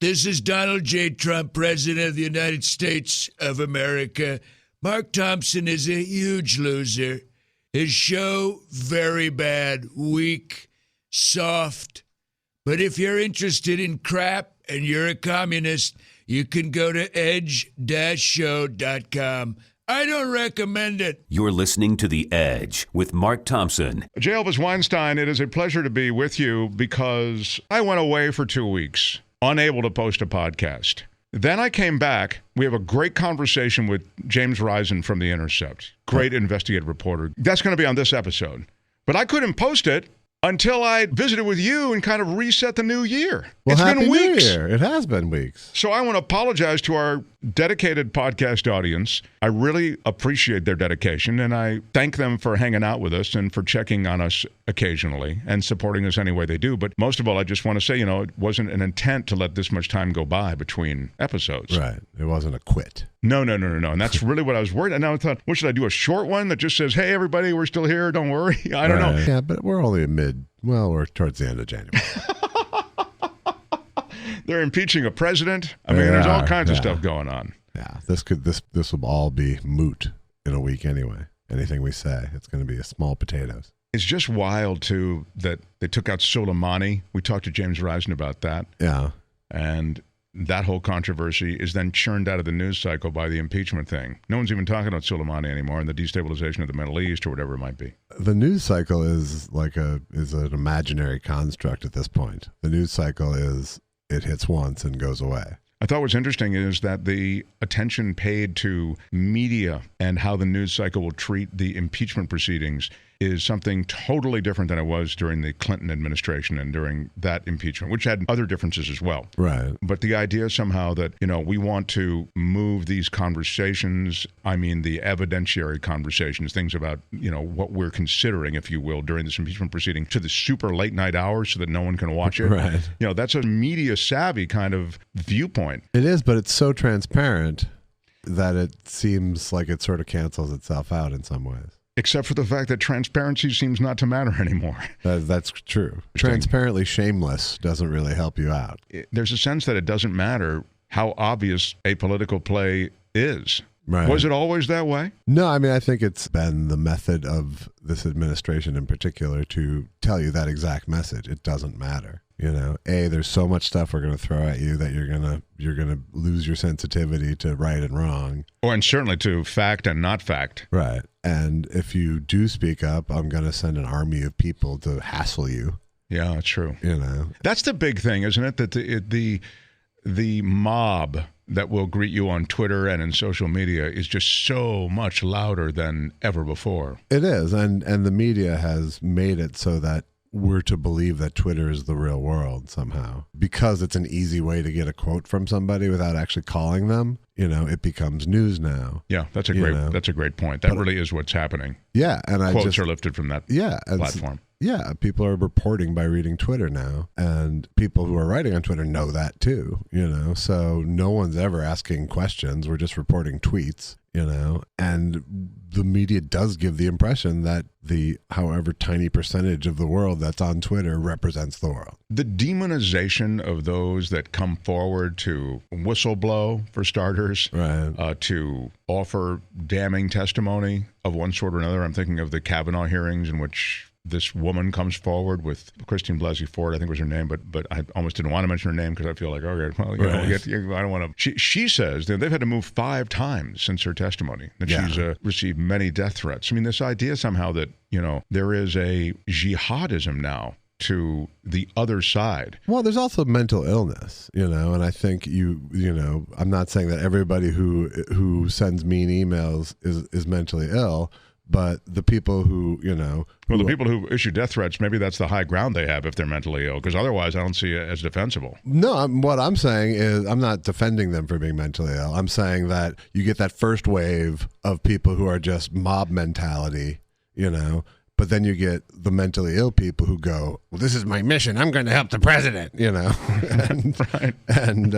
This is Donald J. Trump, President of the United States of America. Mark Thompson is a huge loser. His show, very bad, weak, soft. But if you're interested in crap and you're a communist, you can go to edge-show.com. I don't recommend it. You're listening to The Edge with Mark Thompson. J Elvis Weinstein, it is a pleasure to be with you because I went away for 2 weeks, unable to post a podcast. Then I came back. We have a great conversation with James Risen from The Intercept. Great investigative reporter. That's going to be on this episode. But I couldn't post it until I visited with you and kind of reset the new year. Well, it's Happy been weeks. New Year. It has been weeks. So I want to apologize to our dedicated podcast audience. I really appreciate their dedication, and I thank them for hanging out with us and for checking on us occasionally and supporting us any way they do. But most of all, I just want to say, it wasn't an intent to let this much time go by between episodes. Right. It wasn't a quit. No. And that's really what I was worried. And now I thought, what should I do? A short one that just says, hey, everybody, we're still here. Don't worry. I don't know. Yeah, but we're only we're towards the end of January. They're impeaching a president. I mean, there's all kinds of stuff going on. Yeah, this will all be moot in a week anyway. Anything we say, it's going to be a small potatoes. It's just wild, too, that they took out Soleimani. We talked to James Risen about that. Yeah. And that whole controversy is then churned out of the news cycle by the impeachment thing. No one's even talking about Soleimani anymore and the destabilization of the Middle East or whatever it might be. The news cycle is an imaginary construct at this point. The news cycle is it hits once and goes away. I thought what's interesting is that the attention paid to media and how the news cycle will treat the impeachment proceedings is something totally different than it was during the Clinton administration and during that impeachment, which had other differences as well. Right. But the idea somehow that, we want to move these conversations, the evidentiary conversations, things about, what we're considering, if you will, during this impeachment proceeding to the super late night hours so that no one can watch it. Right. That's a media savvy kind of viewpoint. It is, but it's so transparent that it seems like it sort of cancels itself out in some ways. Except for the fact that transparency seems not to matter anymore. That's true. Transparently shameless doesn't really help you out. There's a sense that it doesn't matter how obvious a political play is. Right. Was it always that way? No, I think it's been the method of this administration in particular to tell you that exact message. It doesn't matter. There's so much stuff we're going to throw at you that you're going to lose your sensitivity to right and wrong. And certainly to fact and not fact. Right. And if you do speak up, I'm going to send an army of people to hassle you. Yeah, that's true. That's the big thing, isn't it? That the mob that will greet you on Twitter and in social media is just so much louder than ever before. It is. And the media has made it so that we're to believe that Twitter is the real world somehow. Because it's an easy way to get a quote from somebody without actually calling them, it becomes news now. Yeah, that's a great point. That really is what's happening. Yeah, and quotes are lifted from that platform. Yeah, people are reporting by reading Twitter now, and people who are writing on Twitter know that too, so no one's ever asking questions. We're just reporting tweets, and the media does give the impression that the however tiny percentage of the world that's on Twitter represents the world. The demonization of those that come forward to whistleblow, for starters, right. To offer damning testimony of one sort or another. I'm thinking of the Kavanaugh hearings in which this woman comes forward with Christine Blasey Ford, I think was her name, but I almost didn't want to mention her name because I feel like, okay, well, I don't want to. She says that they've had to move 5 times since her testimony, that she's received many death threats. This idea somehow that, there is a jihadism now to the other side. Well, there's also mental illness, and I think I'm not saying that everybody who sends mean emails is mentally ill, but the people who, the people who issue death threats, maybe that's the high ground they have if they're mentally ill, because otherwise I don't see it as defensible. No, what I'm saying is I'm not defending them for being mentally ill. I'm saying that you get that first wave of people who are just mob mentality, but then you get the mentally ill people who go, well, this is my mission. I'm going to help the president, and, right. And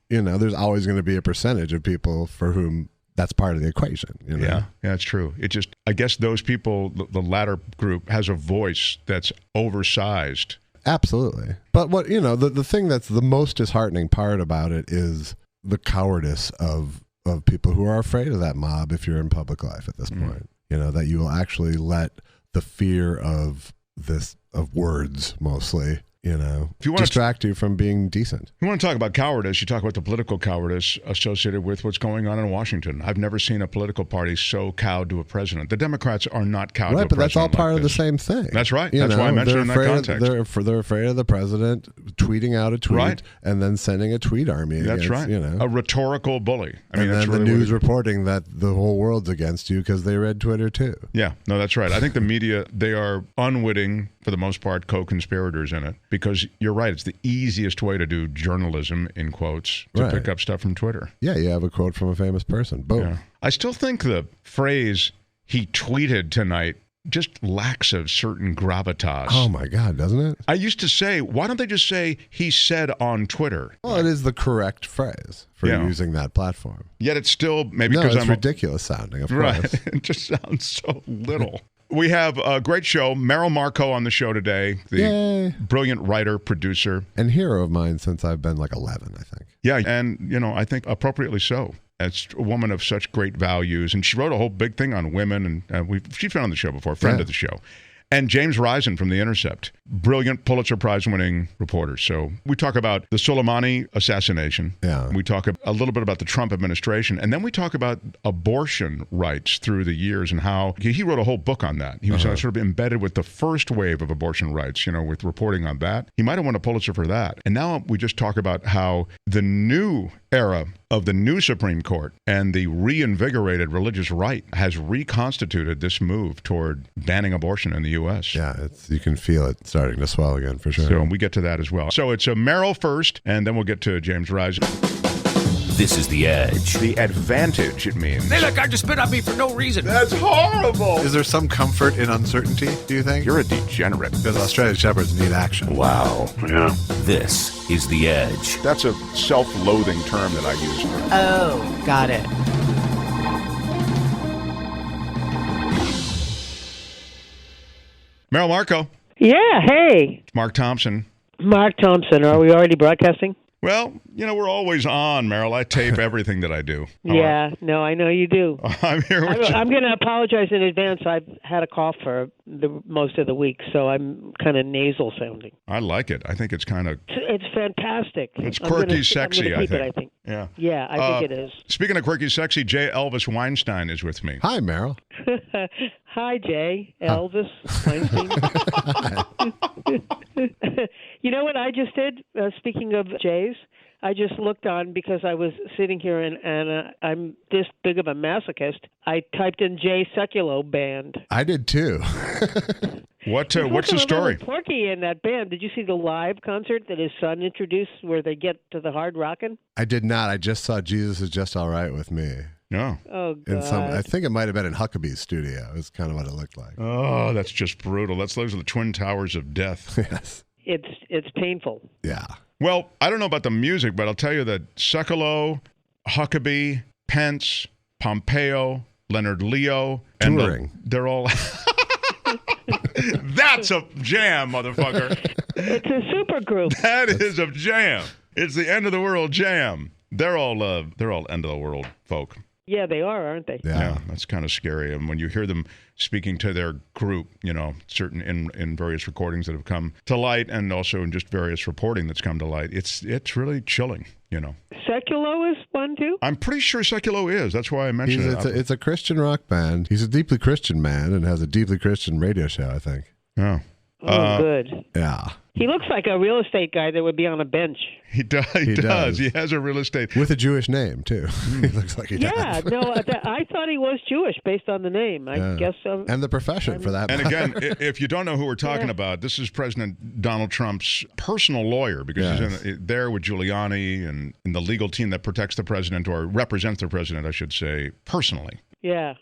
there's always going to be a percentage of people for whom that's part of the equation. Yeah, it's true. It just, I guess those people, the latter group, has a voice that's oversized Absolutely. But what, the thing that's the most disheartening part about it is the cowardice of people who are afraid of that mob if you're in public life at this point. That you will actually let the fear of words mostly, if you want distract you from being decent. You want to talk about cowardice, you talk about the political cowardice associated with what's going on in Washington. I've never seen a political party so cowed to a president. The Democrats are not cowed to a president. Right, but that's all part like of the same thing. That's right. That's why I mentioned it in that context. They're afraid of the president tweeting out a tweet and then sending a tweet army against, that's right. A rhetorical bully. And then the news reporting that the whole world's against you because they read Twitter too. Yeah, no, that's right. I think the media, they are unwitting, for the most part, co-conspirators in it, because you're right. It's the easiest way to do journalism, in quotes, to pick up stuff from Twitter. Yeah, you have a quote from a famous person. Boom. Yeah. I still think the phrase "he tweeted tonight" just lacks a certain gravitas. Oh my God, doesn't it? I used to say, why don't they just say "he said on Twitter"? Well, it is the correct phrase for using that platform. Yet it's still because it's ridiculous sounding, of course. It just sounds so little. We have a great show. Merrill Markoe on the show today, the brilliant writer, producer. And hero of mine since I've been like 11, I think. Yeah, and, I think appropriately so. As a woman of such great values. And she wrote a whole big thing on women, and she's been on the show before, friend of the show. And James Risen from The Intercept, brilliant Pulitzer Prize winning reporter. So we talk about the Soleimani assassination. Yeah. We talk a little bit about the Trump administration. And then we talk about abortion rights through the years and how he wrote a whole book on that. He was sort of embedded with the first wave of abortion rights, with reporting on that. He might have won a Pulitzer for that. And now we just talk about how the new era of the new Supreme Court and the reinvigorated religious right has reconstituted this move toward banning abortion in the U.S. Yeah, you can feel it starting to swell again, for sure. So we get to that as well. So it's a Merrill first, and then we'll get to James Risen. This is The Edge. The advantage it means. They let guy just spit on me for no reason. That's horrible. Is there some comfort in uncertainty, do you think? You're a degenerate. Because Australian Shepherds need action. Wow. Yeah. This is The Edge. That's a self-loathing term that I use. Oh, got it. Merrill Markoe. Yeah, hey. Mark Thompson. Mark Thompson. Are we already broadcasting? Well, we're always on, Merrill. I tape everything that I do. Yeah, no, I know you do. I'm here with you. I'm going to apologize in advance. I've had a cough for most of the week, so I'm kind of nasal sounding. I like it. I think it's kind of... It's fantastic. It's quirky, sexy, I think. Yeah. Yeah, I think it is. Speaking of quirky, sexy, J Elvis Weinstein is with me. Hi, Merrill. Hi, J Elvis Weinstein. You know what I just did? Speaking of J's, I just looked on because I was sitting here and I'm this big of a masochist. I typed in Jay Sekulow band. I did too. What's the story? Porky in that band. Did you see the live concert that his son introduced where they get to the hard rockin'? I did not. I just saw Jesus Is Just All Right with Me. No. Oh, God. I think it might have been in Huckabee's studio. It's kind of what it looked like. Oh, that's just brutal. Those are the twin towers of death. Yes. It's painful. Yeah. Well, I don't know about the music, but I'll tell you that Sekulow, Huckabee, Pence, Pompeo, Leonard Leo, touring. They're all... That's a jam, motherfucker. It's a super group. That is a jam. It's the end of the world jam. They're all end of the world folk. Yeah, they are, aren't they? Yeah, that's kind of scary. And when you hear them speaking to their group, certain in various recordings that have come to light, and also in just various reporting that's come to light, it's really chilling. Sekulow is one too? I'm pretty sure Sekulow is. That's why I mentioned it. It's a Christian rock band. He's a deeply Christian man and has a deeply Christian radio show, I think. Oh. Good. Yeah. He looks like a real estate guy that would be on a bench. He does. He has a real estate. With a Jewish name, too. He looks like he does. Yeah, no, I thought he was Jewish based on the name. I guess so. And the profession, for that matter. And again, if you don't know who we're talking about, this is President Donald Trump's personal lawyer, because he's there with Giuliani and the legal team that protects the president, or represents the president, I should say, personally. Yeah.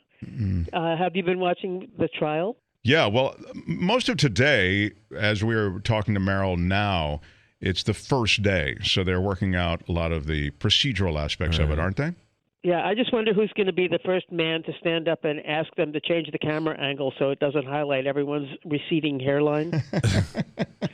Have you been watching the trial? Yeah, well, most of today, as we're talking to Merrill now, it's the first day. So they're working out a lot of the procedural aspects of it, aren't they? Yeah, I just wonder who's going to be the first man to stand up and ask them to change the camera angle so it doesn't highlight everyone's receding hairline.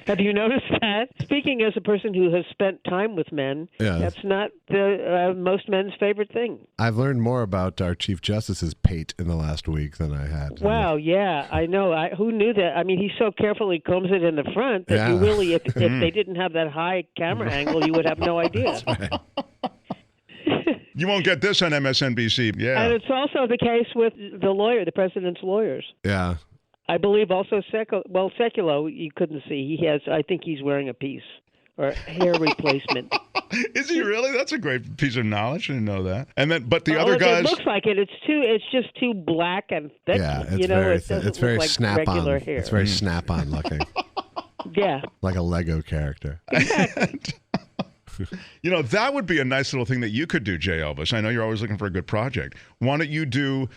Have you noticed that? Speaking as a person who has spent time with men, that's not the most men's favorite thing. I've learned more about our Chief Justice's pate in the last week than I had. Wow, yeah, I know. Who knew that? I mean, he so carefully combs it in the front that you really, if they didn't have that high camera angle, you would have no idea. That's right. You won't get this on MSNBC. Yeah. And it's also the case with the president's lawyers. Yeah. I believe also Sekulow, you couldn't see. I think he's wearing a piece or hair replacement. Is he really? That's a great piece of knowledge. I didn't know that. And then, but the other guys. It looks like it. It's just too black and thick. Yeah, it's very like snap-on. Hair. It's very snap-on looking. Yeah. Like a Lego character. Exactly. You know, that would be a nice little thing that you could do, J Elvis. I know you're always looking for a good project. Why don't you do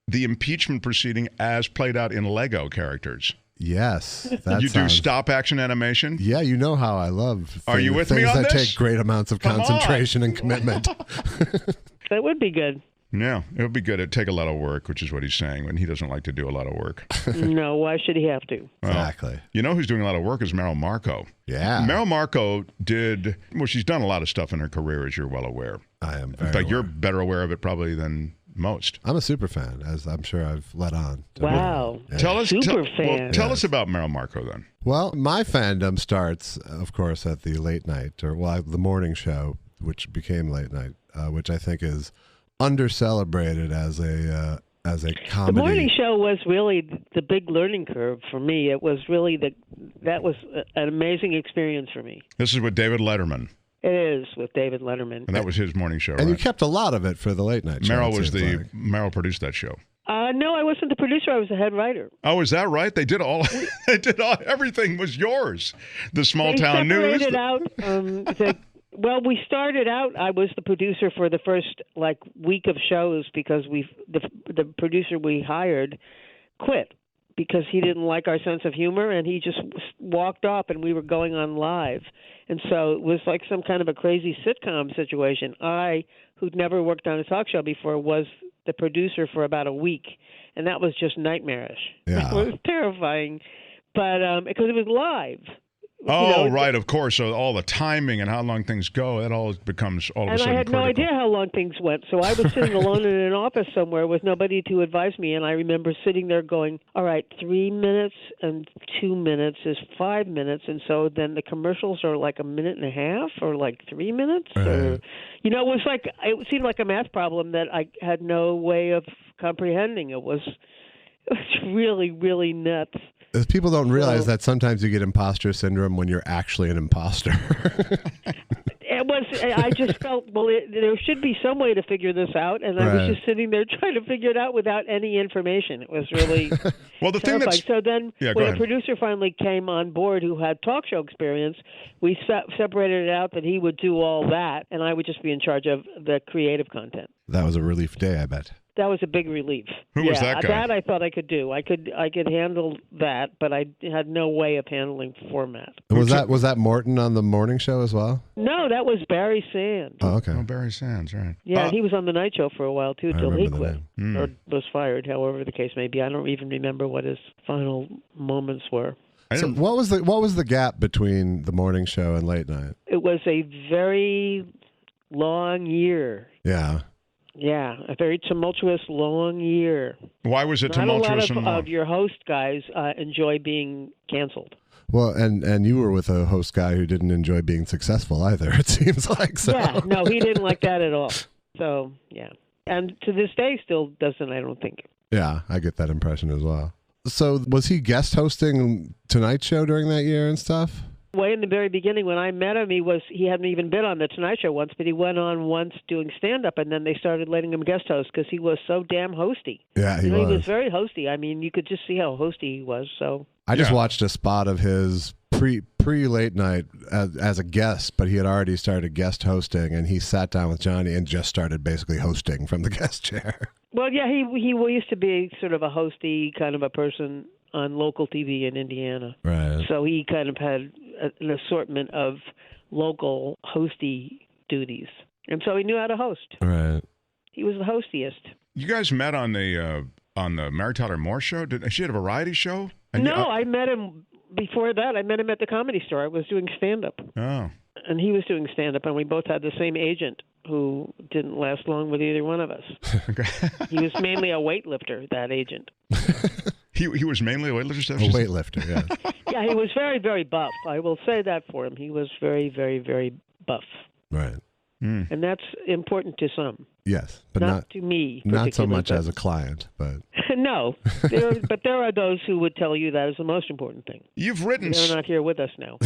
the impeachment proceeding as played out in Lego characters? Yes. You do stop action animation? Yeah, you know how I love Are you with me things on that this? take great amounts of concentration and commitment. That would be good. Yeah, it would be good. It'd take a lot of work, which is what he's saying, and he doesn't like to do a lot of work. No, why should he have to? Exactly. You know who's doing a lot of work is Merrill Markoe. Yeah. Merrill Markoe she's done a lot of stuff in her career, as you're well aware. I am very In fact, aware. you're better aware of it probably than most. I'm a super fan, as I'm sure I've let on. Wow. Yeah. Tell us about Merrill Markoe then. Well, my fandom starts, of course, at the late night, the morning show, which became late night, which I think is under-celebrated as a comedy. The morning show was really the big learning curve for me. It was really that was an amazing experience for me. This is with David Letterman. It is with David Letterman. And that was his morning show, and right? You kept a lot of it for the late night show. Merrill produced that show. No, I wasn't the producer. I was the head writer. Oh, is that right? They did all. Everything was yours. The small town news. They separated out. Well, we started out. I was the producer for the first week of shows because the producer we hired quit because he didn't like our sense of humor and he just walked off and we were going on live. And so it was like some kind of a crazy sitcom situation. I, who'd never worked on a talk show before, was the producer for about a week, and that was just nightmarish. Yeah. It was terrifying, but because it was live. Oh, right, of course. So all the timing and how long things go, that all becomes all of a sudden critical. And I had no idea how long things went. So I was sitting alone in an office somewhere with nobody to advise me. And I remember sitting there going, all right, 3 minutes and 2 minutes is 5 minutes. And so then the commercials are like a minute and a half or like 3 minutes. Right. Or, it seemed like a math problem that I had no way of comprehending. It was really, really nuts. People don't realize that sometimes you get imposter syndrome when you're actually an imposter. I just felt, there should be some way to figure this out, and I was just sitting there trying to figure it out without any information. It was really terrifying. So then when a producer finally came on board who had talk show experience, we separated it out that he would do all that, and I would just be in charge of the creative content. That was a relief day, I bet. That was a big relief. Who was that guy? That I thought I could do. I could handle that, but I had no way of handling format. Was that Morton on the morning show as well? No, that was Barry Sands. Oh, okay. Oh, Barry Sands, right. Yeah, he was on the night show for a while, too, till he quit. Mm. Or was fired, however the case may be. I don't even remember what his final moments were. So what was the gap between the morning show and late night? It was a very long year. Yeah. Yeah, a very tumultuous, long year. Why was it tumultuous? Not a lot of your host guys enjoy being canceled. Well, and you were with a host guy who didn't enjoy being successful either, it seems like. So. Yeah, no, he didn't like that at all. So, yeah. And to this day still doesn't, I don't think. Yeah, I get that impression as well. So was he guest hosting Tonight Show during that year and stuff? Way in the very beginning, when I met him, he hadn't even been on the Tonight Show once, but he went on once doing stand-up, and then they started letting him guest host because he was so damn hosty. Yeah, he was. He was very hosty. I mean, you could just see how hosty he was. So I just watched a spot of his pre-late night as a guest, but he had already started guest hosting, and he sat down with Johnny and just started basically hosting from the guest chair. Well, yeah, he used to be sort of a hosty kind of a person on local TV in Indiana. Right. So he kind of had an assortment of local hosty duties. And so he knew how to host. Right. He was the hostiest. You guys met on the Mary Tyler Moore show? Did she had a variety show? I met him before that. I met him at the Comedy Store. I was doing stand-up. Oh. And he was doing stand-up, and we both had the same agent who didn't last long with either one of us. He was mainly a weightlifter, that agent. He was mainly a weightlifter? A weightlifter, yeah. Yeah, he was very, very buff. I will say that for him. He was very, very, very buff. Right. Mm. And that's important to some. Yes, but not to me. Not so much as a client, but no. But there are those who would tell you that is the most important thing. You've written. They're not here with us now.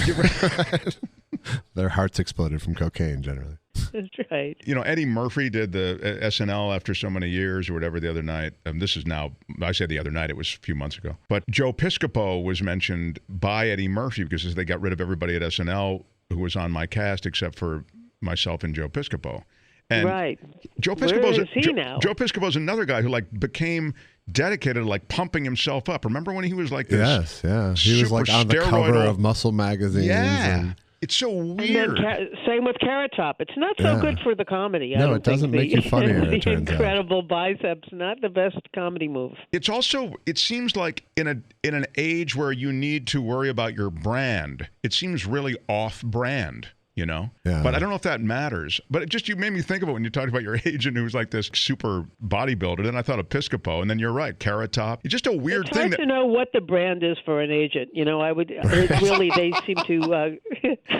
Their hearts exploded from cocaine, generally. That's right. You know, Eddie Murphy did the SNL after so many years or whatever the other night. This is now, I say the other night, it was a few months ago. But Joe Piscopo was mentioned by Eddie Murphy because they got rid of everybody at SNL who was on my cast except for myself and Joe Piscopo. And right. Joe Piscopo's Where is he now? Joe Piscopo's another guy who became dedicated, pumping himself up. Remember when he was like this? Yes, yeah. He was on the cover of Muscle magazines. Yeah. It's so weird. And then same with Carrot Top. It's not so good for the comedy. No, it doesn't make you funnier, it the turns incredible biceps, not the best comedy move. It's also, it seems like in an age where you need to worry about your brand, it seems really off-brand. You know, yeah. But I don't know if that matters. But you made me think of it when you talked about your agent who's like this super bodybuilder. Then I thought of Piscopo, and then you're right, Carrot Top. It's just a weird it's thing. Hard to know what the brand is for an agent. You know, they seem to.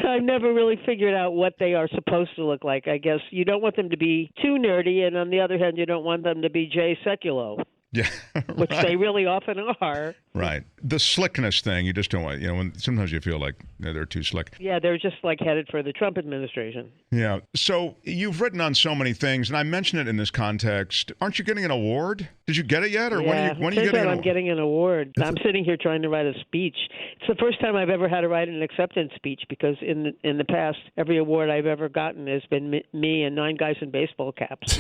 I've never really figured out what they are supposed to look like. I guess you don't want them to be too nerdy, and on the other hand, you don't want them to be Jay Sekulow. Yeah, which right. They really often are. Right. The slickness thing, you just don't want, when sometimes you feel like they're too slick. Yeah, they're just headed for the Trump administration. Yeah. So you've written on so many things, and I mentioned it in this context. Aren't you getting an award? Did you get it yet? Or when are you getting an award? I'm getting an award. I'm sitting here trying to write a speech. It's the first time I've ever had to write an acceptance speech because in the past, every award I've ever gotten has been me and 9 guys in baseball caps.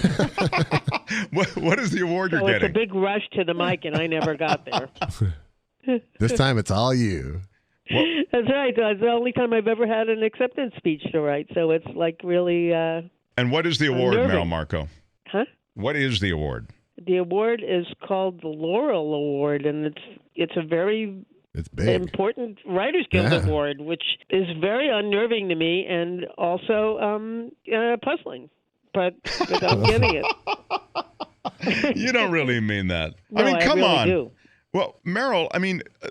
What is the award you're getting? It's a big rush to the mic, and I never got there. This time it's all you. That's right. It's the only time I've ever had an acceptance speech to write, so it's really And what is the award, Merrill Markoe? Huh? What is the award? The award is called the Laurel Award, and it's a very important Writers Guild Award, which is very unnerving to me and also Oh. puzzling, but without getting it. You don't really mean that. No, I mean, come really on. Do. Well, Merrill,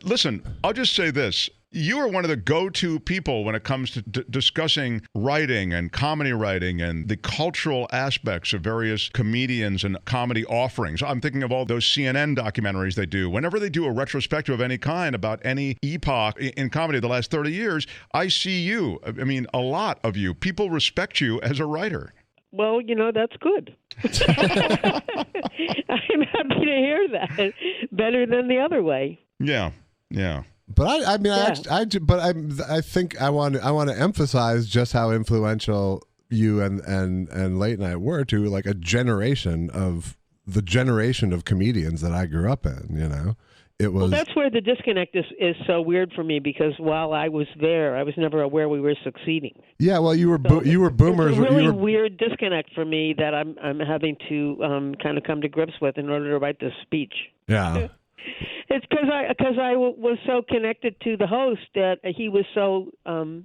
listen, I'll just say this. You are one of the go-to people when it comes to discussing writing and comedy writing and the cultural aspects of various comedians and comedy offerings. I'm thinking of all those CNN documentaries they do. Whenever they do a retrospective of any kind about any epoch in comedy the last 30 years, I see you. I mean, a lot of you. People respect you as a writer. Well, that's good. I'm happy to hear that. Better than the other way. Yeah. But I think I want to emphasize just how influential you and Late Night were to a generation of comedians that I grew up in. It was. Well, that's where the disconnect is so weird for me because while I was there, I was never aware we were succeeding. Yeah, well, you were boomers. It's a really weird disconnect for me that I'm having to kind of come to grips with in order to write this speech. Yeah. It's because I was so connected to the host that he was so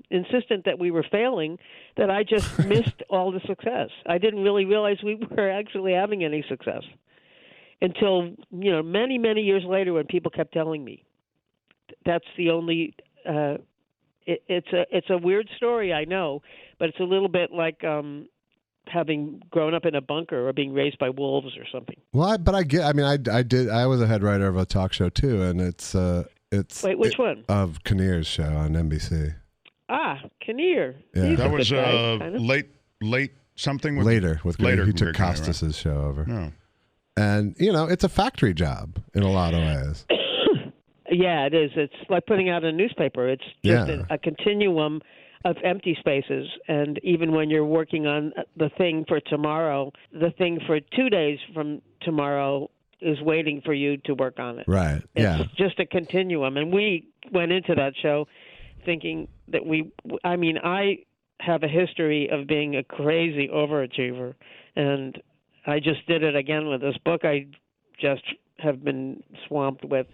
insistent that we were failing that I just missed all the success. I didn't really realize we were actually having any success until many, many years later when people kept telling me. That's the only. It's a weird story, I know, but it's a little bit like having grown up in a bunker or being raised by wolves or something. Well, I was a head writer of a talk show too, and it's Wait, which one? Of Kinnear's show on NBC. Ah, Kinnear. Yeah. That was late something with later with Kinnear. He took Costas's show over. Oh. And it's a factory job in a lot of ways. Yeah, it is. It's like putting out a newspaper. It's just a continuum of empty spaces, and even when you're working on the thing for tomorrow, the thing for 2 days from tomorrow is waiting for you to work on it. Right. It's just a continuum, and we went into that show thinking that I have a history of being a crazy overachiever, and I just did it again with this book. I just have been swamped with.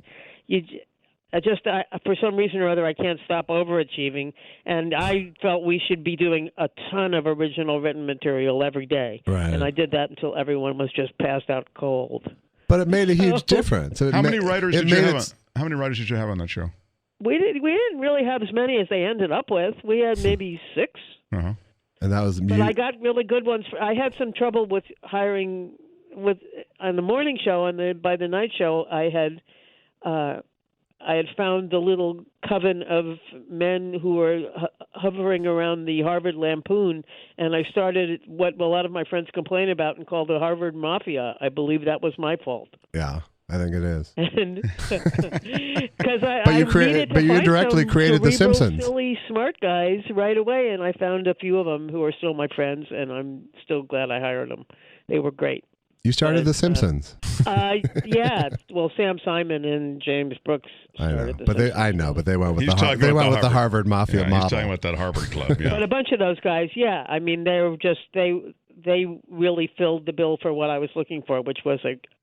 For some reason or other, I can't stop overachieving, and I felt we should be doing a ton of original written material every day. Right. And I did that until everyone was just passed out cold. But it made a huge difference. How many writers did you have? How many writers did you have on that show? We didn't really have as many as they ended up with. We had maybe 6. Uh-huh. And that was But I got really good ones. I had some trouble with hiring on the morning show, and by the night show, I had found the little coven of men who were hovering around the Harvard Lampoon, and I started what a lot of my friends complain about and call the Harvard Mafia. I believe that was my fault. Yeah, I think it is. Because you directly created The Simpsons. Silly, smart guys right away, and I found a few of them who are still my friends, and I'm still glad I hired them. They were great. You started The Simpsons. Yeah. Well, Sam Simon and James Brooks started The Simpsons. But they went with the Harvard Mafia model. He's talking about that Harvard club. Yeah. But a bunch of those guys, yeah. I mean, they were just they really filled the bill for what I was looking for, which was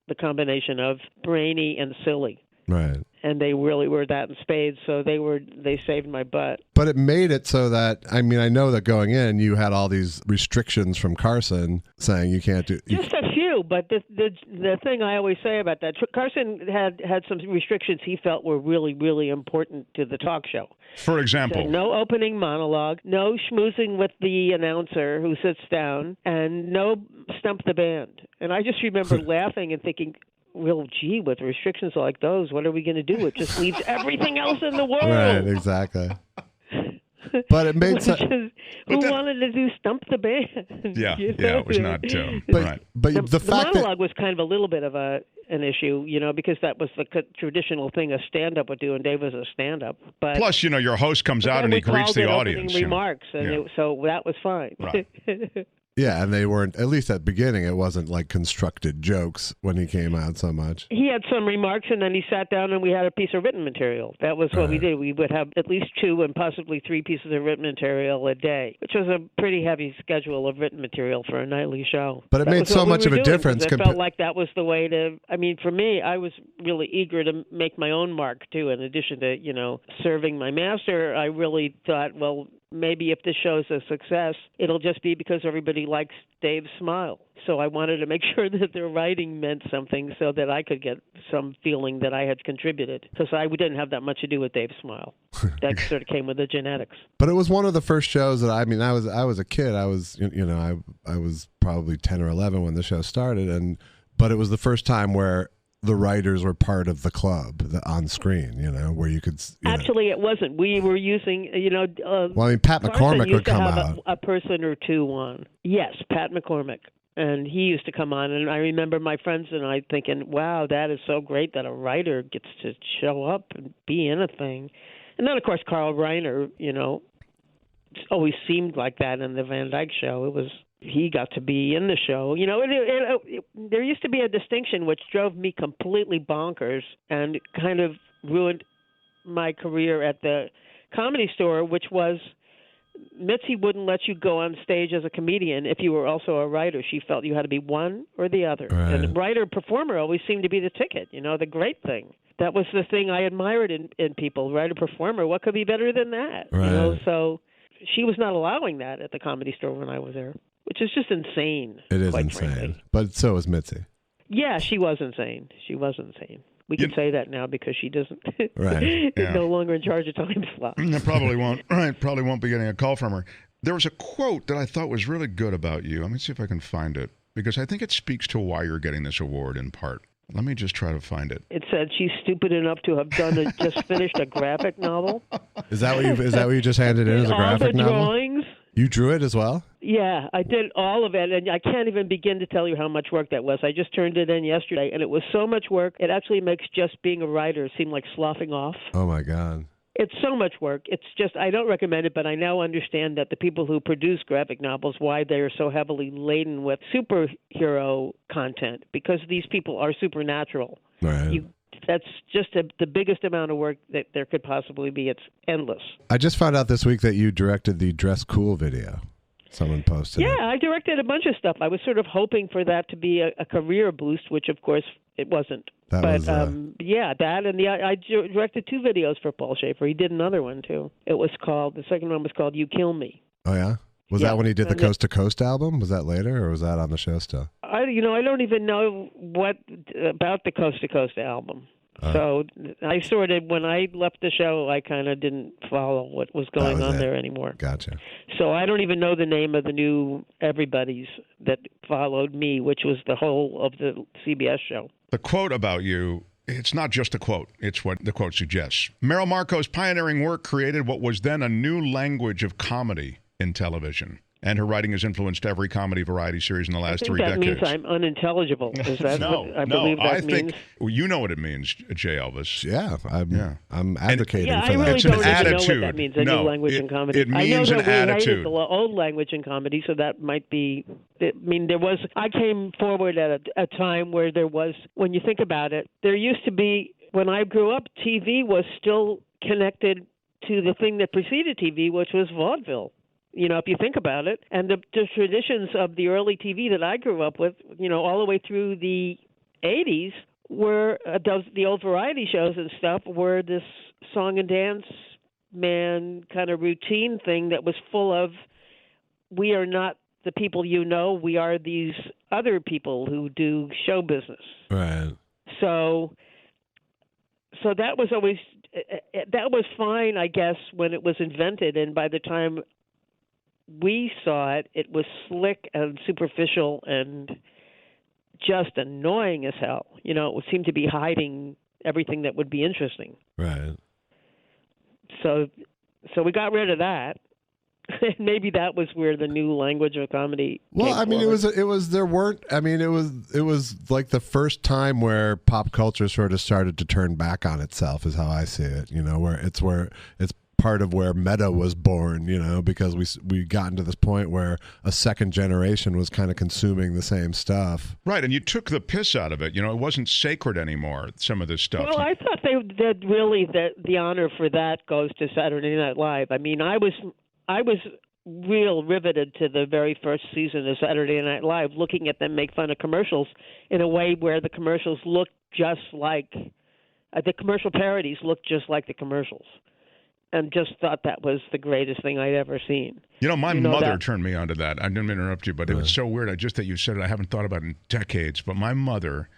the combination of brainy and silly. Right. And they really were that in spades, so they saved my butt. But it made it so that, I mean, I know that going in, you had all these restrictions from Carson saying you can't do... Just a few, but the thing I always say about that, Carson had some restrictions he felt were really, really important to the talk show. For example? So no opening monologue, no schmoozing with the announcer who sits down, and no stump the band. And I just remember laughing and thinking... Well, gee, with restrictions like those, what are we going to do? It just leaves everything else in the world. Right, exactly. But it made sense. Who wanted to do Stump the Band? Yeah, yeah, it was not. But the fact the monologue was kind of a little bit of an issue, because that was the traditional thing a stand-up would do, and Dave was a stand-up. But plus, your host comes out and he greets the audience. Remarks, and so that was fine. Right. Yeah, and they weren't, at least at the beginning, it wasn't like constructed jokes when he came out so much. He had some remarks, and then he sat down and we had a piece of written material. That was what we did. We would have at least 2 and possibly 3 pieces of written material a day, which was a pretty heavy schedule of written material for a nightly show. But it made so much of a difference. It felt like that was the way to, for me, I was really eager to make my own mark, too. In addition to, serving my master, I really thought, well, maybe if this show's a success, it'll just be because everybody likes Dave's smile. So I wanted to make sure that their writing meant something so that I could get some feeling that I had contributed, because I didn't have that much to do with Dave's smile. That sort of came with the genetics. But it was one of the first shows that I was a kid. I was I was probably 10 or 11 when the show started, but it was the first time where the writers were part of the club on screen, where you could... Actually, it wasn't. We were using, Pat McCormick would come out. A person or two on. Yes, Pat McCormick. And he used to come on, and I remember my friends and I thinking, wow, that is so great that a writer gets to show up and be in a thing. And then, of course, Carl Reiner, always seemed like that in the Van Dyke Show. He got to be in the show. There used to be a distinction which drove me completely bonkers and kind of ruined my career at the Comedy Store, which was Mitzi wouldn't let you go on stage as a comedian if you were also a writer. She felt you had to be one or the other. Right. And writer-performer always seemed to be the ticket, the great thing. That was the thing I admired in people, writer-performer. What could be better than that? Right. So she was not allowing that at the Comedy Store when I was there, which is just insane. It is insane. Frankly. But so was Mitzi. Yeah, she was insane. We can say that now because she doesn't right. is no longer in charge of time slot. Probably won't. Right, probably won't be getting a call from her. There was a quote that I thought was really good about you. Let me see if I can find it, because I think it speaks to why you're getting this award in part. Let me just try to find it. It said she's stupid enough to have just finished a graphic novel. Is that what you just handed in as a graphic novel? All the drawings. You drew it as well? Yeah, I did all of it, and I can't even begin to tell you how much work that was. I just turned it in yesterday, and it was so much work, it actually makes just being a writer seem like sloughing off. Oh, my God. It's so much work. It's just, I don't recommend it, but I now understand that the people who produce graphic novels, why they're so heavily laden with superhero content, because these people are supernatural. Right. That's just the biggest amount of work that there could possibly be. It's endless. I just found out this week that you directed the Dress Cool video. Someone posted it. Yeah, I directed a bunch of stuff. I was sort of hoping for that to be a career boost, which of course it wasn't. That but was, yeah, that and I directed 2 videos for Paul Schaefer. He did another one too. The second one was called "You Kill Me." Oh yeah. Was that when he did the Coast to Coast album? Was that later, or was that on the show still? I don't even know what about the Coast to Coast album. So I sort of, when I left the show, I kind of didn't follow what was going on there anymore. Gotcha. So I don't even know the name of the new everybody's that followed me, which was the whole of the CBS show. The quote about you, it's not just a quote. It's what the quote suggests. Merrill Markoe's pioneering work created what was then a new language of comedy in television. And her writing has influenced every comedy variety series in the last 3 decades. That means I'm unintelligible. Is that what I believe that means? Well, you know what it means, J Elvis. Yeah, I'm advocating for I really that. It's don't an even attitude. know what that means, a new language in comedy. It means I know an that we attitude. hated the old language in comedy, so that might be... I came forward at a time where there was, when you think about it, there used to be, when I grew up, TV was still connected to the thing that preceded TV, which was vaudeville. If you think about it, and the traditions of the early TV that I grew up with, all the way through the 80s, were the old variety shows and stuff were this song and dance man kind of routine thing that was full of, we are not the people we are these other people who do show business. Right. So that was always, that was fine, I guess, when it was invented, and by the time we saw it, it was slick and superficial and just annoying as hell. It seemed to be hiding everything that would be interesting. Right. So we got rid of that. Maybe that was where the new language of comedy came forward. It was like the first time where pop culture sort of started to turn back on itself, is how I see it. Where it's part of where meta was born, because we gotten to this point where a second generation was kind of consuming the same stuff. Right, and you took the piss out of it. It wasn't sacred anymore, some of this stuff. Well, I thought that really the honor for that goes to Saturday Night Live. I mean, I was real riveted to the very first season of Saturday Night Live, looking at them make fun of commercials in a way where the commercials looked just like the commercial parodies looked just like the commercials. And just thought that was the greatest thing I'd ever seen. My mother turned me onto that. I didn't interrupt you, but it was so weird. That you said it. I haven't thought about it in decades. But my mother,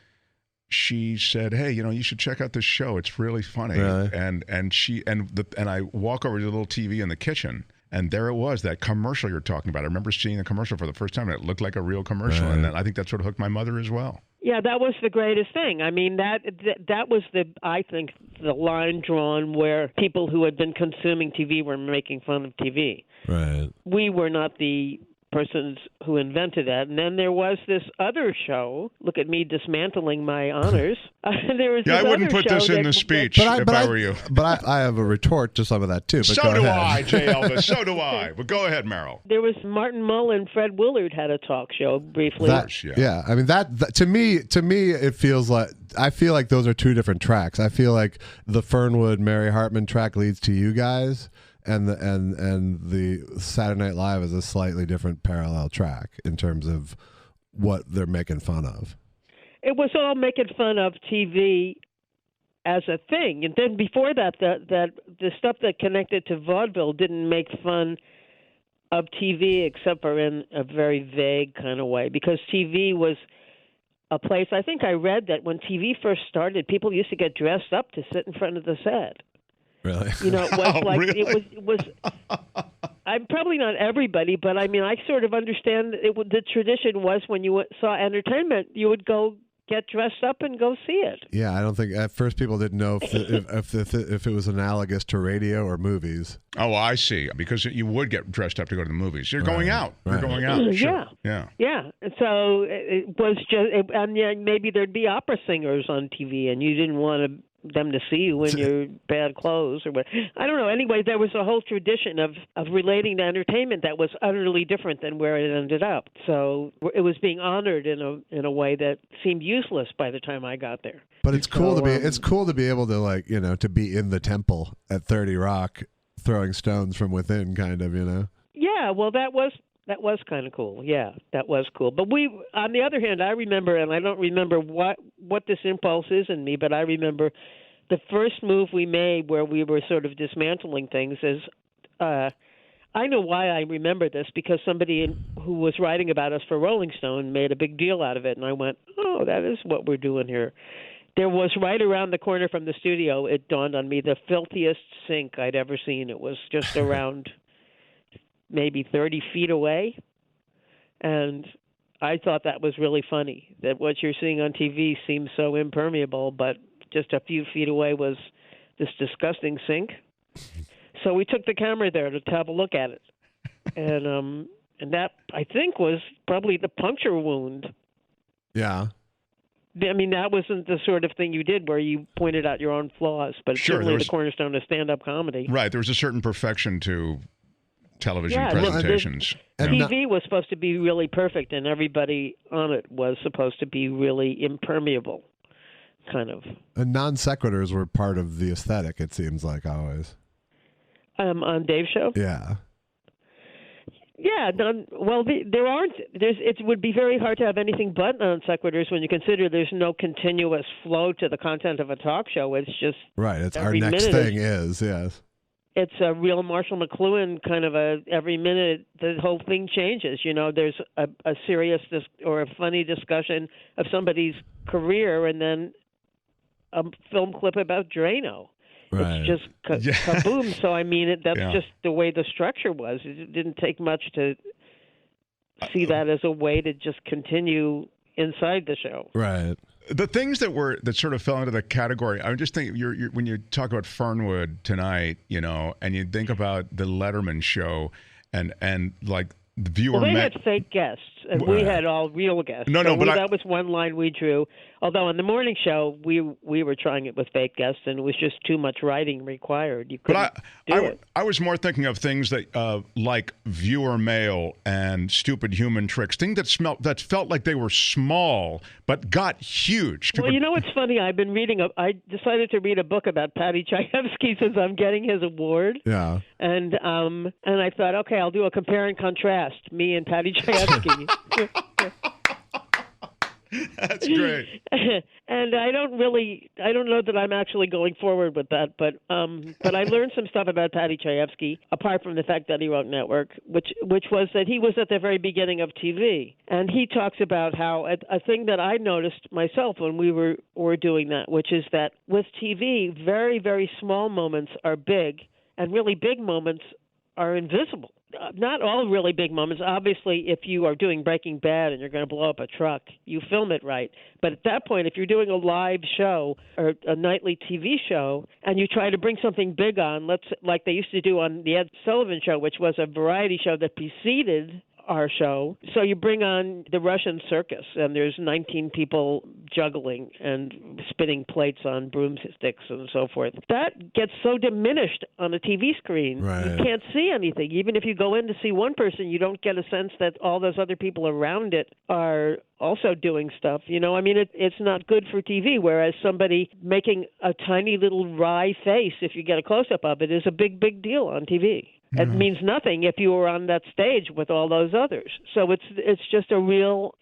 she said, "Hey, you should check out this show. It's really funny." Really? And I walk over to the little TV in the kitchen, and there it was, that commercial you're talking about. I remember seeing the commercial for the first time, and it looked like a real commercial. Right. And then I think that sort of hooked my mother as well. Yeah, that was the greatest thing. I mean, that was I think the line drawn where people who had been consuming TV were making fun of TV. Right. We were not the persons who invented that. And then there was this other show. Look at me dismantling my honors. There was I wouldn't put this in the speech if I were you. But I have a retort to some of that too. But so go do ahead. I, J Elvis. So do I. But go ahead, Merrill. There was Martin Mull and Fred Willard had a talk show briefly. Yeah. I mean that to me it feels like, I feel like those are two different tracks. I feel like the Fernwood Mary Hartman track leads to you guys, and the Saturday Night Live is a slightly different parallel track in terms of what they're making fun of. It was all making fun of TV as a thing, and then before that, the stuff that connected to vaudeville didn't make fun of TV except for in a very vague kind of way, because TV was a place. I think I read that when TV first started, people used to get dressed up to sit in front of the set. Really? It was like really? it was. I'm probably not everybody, but I mean, I sort of understand the tradition was when you saw entertainment, you would go get dressed up and go see it. Yeah, I don't think at first people didn't know if it was analogous to radio or movies. Oh, I see. Because you would get dressed up to go to the movies. You're going out. Right. You're going out. Sure. Yeah. And so it was just, and maybe there'd be opera singers on TV, and you didn't want them to see you in your bad clothes or what. I don't know. Anyway, there was a whole tradition of relating to entertainment that was utterly different than where it ended up. So it was being honored in a way that seemed useless by the time I got there. But it's cool to be able to to be in the temple at 30 Rock throwing stones from within, kind of, Yeah, well, that was That was kind of cool. Yeah, that was cool. But on the other hand, I remember, and I don't remember what this impulse is in me, but I remember the first move we made where we were sort of dismantling things is, I know why I remember this, because somebody who was writing about us for Rolling Stone made a big deal out of it, and I went, oh, that is what we're doing here. There was right around the corner from the studio, it dawned on me, the filthiest sink I'd ever seen. It was just around maybe 30 feet away, and I thought that was really funny, that what you're seeing on TV seems so impermeable, but just a few feet away was this disgusting sink. So we took the camera there to have a look at it, and that, I think, was probably the puncture wound. Yeah. I mean, that wasn't the sort of thing you did where you pointed out your own flaws, but it's certainly the cornerstone of stand-up comedy. Right. There was a certain perfection to television presentations. TV was supposed to be really perfect, and everybody on it was supposed to be really impermeable, kind of. And non sequiturs were part of the aesthetic, it seems like, always. On Dave's show? Yeah. Yeah, there aren't. It would be very hard to have anything but non sequiturs when you consider there's no continuous flow to the content of a talk show. It's just right. It's our next thing is yes. It's a real Marshall McLuhan kind of every minute the whole thing changes. You know, there's a serious or a funny discussion of somebody's career, and then a film clip about Drano. Right. It's just kaboom. So, I mean, that's just the way the structure was. It didn't take much to see that as a way to just continue inside the show. Right. The things that sort of fell into the category, I'm just thinking, when you talk about Fernwood tonight, you know, and you think about the Letterman Show and like the viewer. Well, they had fake guests, and we had all real guests. That was one line we drew. Although on the morning show, we were trying it with fake guests, and it was just too much writing required. You couldn't do it. I was more thinking of things that like viewer mail and stupid human tricks, things that felt like they were small but got huge. Well, you know what's funny? I've been reading. I decided to read a book about Paddy Chayefsky since I'm getting his award. Yeah. And I thought, okay, I'll do a compare and contrast, me and Paddy Chayefsky. That's great. And I don't know that I'm actually going forward with that, but I learned some stuff about Paddy Chayefsky, apart from the fact that he wrote Network, which was that he was at the very beginning of TV. And he talks about how a thing that I noticed myself when we were doing that, which is that with TV, very, very small moments are big, and really big moments are invisible. Not all really big moments. Obviously, if you are doing Breaking Bad and you're going to blow up a truck, you film it right. But at that point, if you're doing a live show or a nightly TV show and you try to bring something big on, like they used to do on the Ed Sullivan Show, which was a variety show that preceded our show. So you bring on the Russian circus, and there's 19 people juggling and spinning plates on broomsticks and so forth. That gets so diminished on a TV screen. Right. You can't see anything. Even if you go in to see one person, you don't get a sense that all those other people around it are also doing stuff. You know, I mean, it's not good for TV, whereas somebody making a tiny little wry face, if you get a close-up of it, is a big, big deal on TV. It means nothing if you were on that stage with all those others. So it's just a real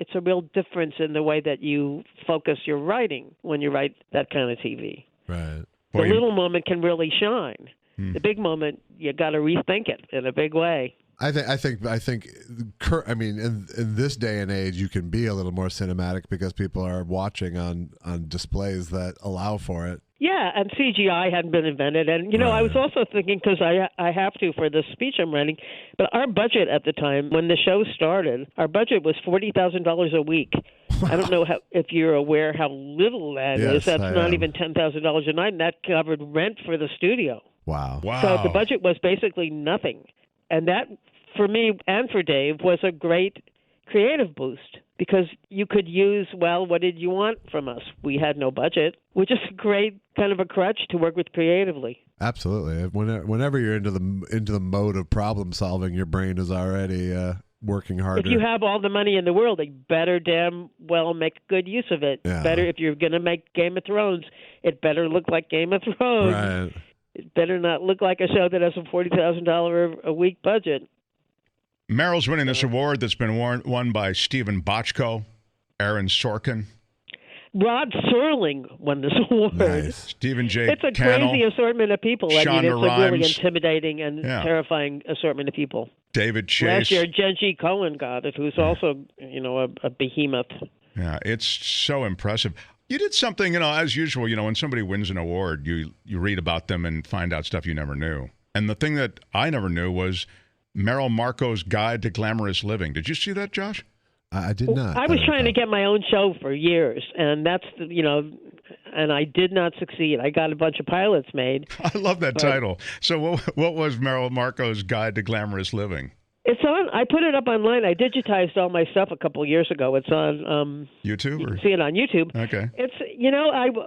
difference in the way that you focus your writing when you write that kind of TV. Right. The little moment can really shine. The big moment, you got to rethink it in a big way. I think. I mean, in this day and age, you can be a little more cinematic because people are watching on displays that allow for it. Yeah, and CGI hadn't been invented. And, you know, I was also thinking, because I have to for this speech I'm writing, but our budget at the time, when the show started, our budget was $40,000 a week. Wow. I don't know if you're aware how little that is. That's not even $10,000 a night, and that covered rent for the studio. Wow. So the budget was basically nothing. And that, for me and for Dave, was a great creative boost, because you could use, what did you want from us? We had no budget, which is a great kind of a crutch to work with creatively. Absolutely. Whenever you're into the mode of problem solving, your brain is already working harder. If you have all the money in the world, you better damn well make good use of it. Yeah. Better, if you're going to make Game of Thrones, it better look like Game of Thrones. Right. It better not look like a show that has a $40,000 a week budget. Merrill's winning this award that's been won by Stephen Bochco, Aaron Sorkin. Rod Serling won this award. Nice. Stephen J. It's a Cannell, crazy assortment of people. I mean, Shonda it's a really Rhimes. intimidating and terrifying assortment of people. David Chase. Last year, Genji Cohen got it, who's also, a behemoth. Yeah, it's so impressive. You did something, as usual, when somebody wins an award, you read about them and find out stuff you never knew. And the thing that I never knew was Merrill Markoe's Guide to Glamorous Living. Did you see that, Josh? I did not. I was trying to get my own show for years, and that's, and I did not succeed. I got a bunch of pilots made. I love that title. So what was Merrill Markoe's Guide to Glamorous Living? It's on. I put it up online. I digitized all my stuff a couple of years ago. It's on YouTube? You can see it on YouTube. Okay. It's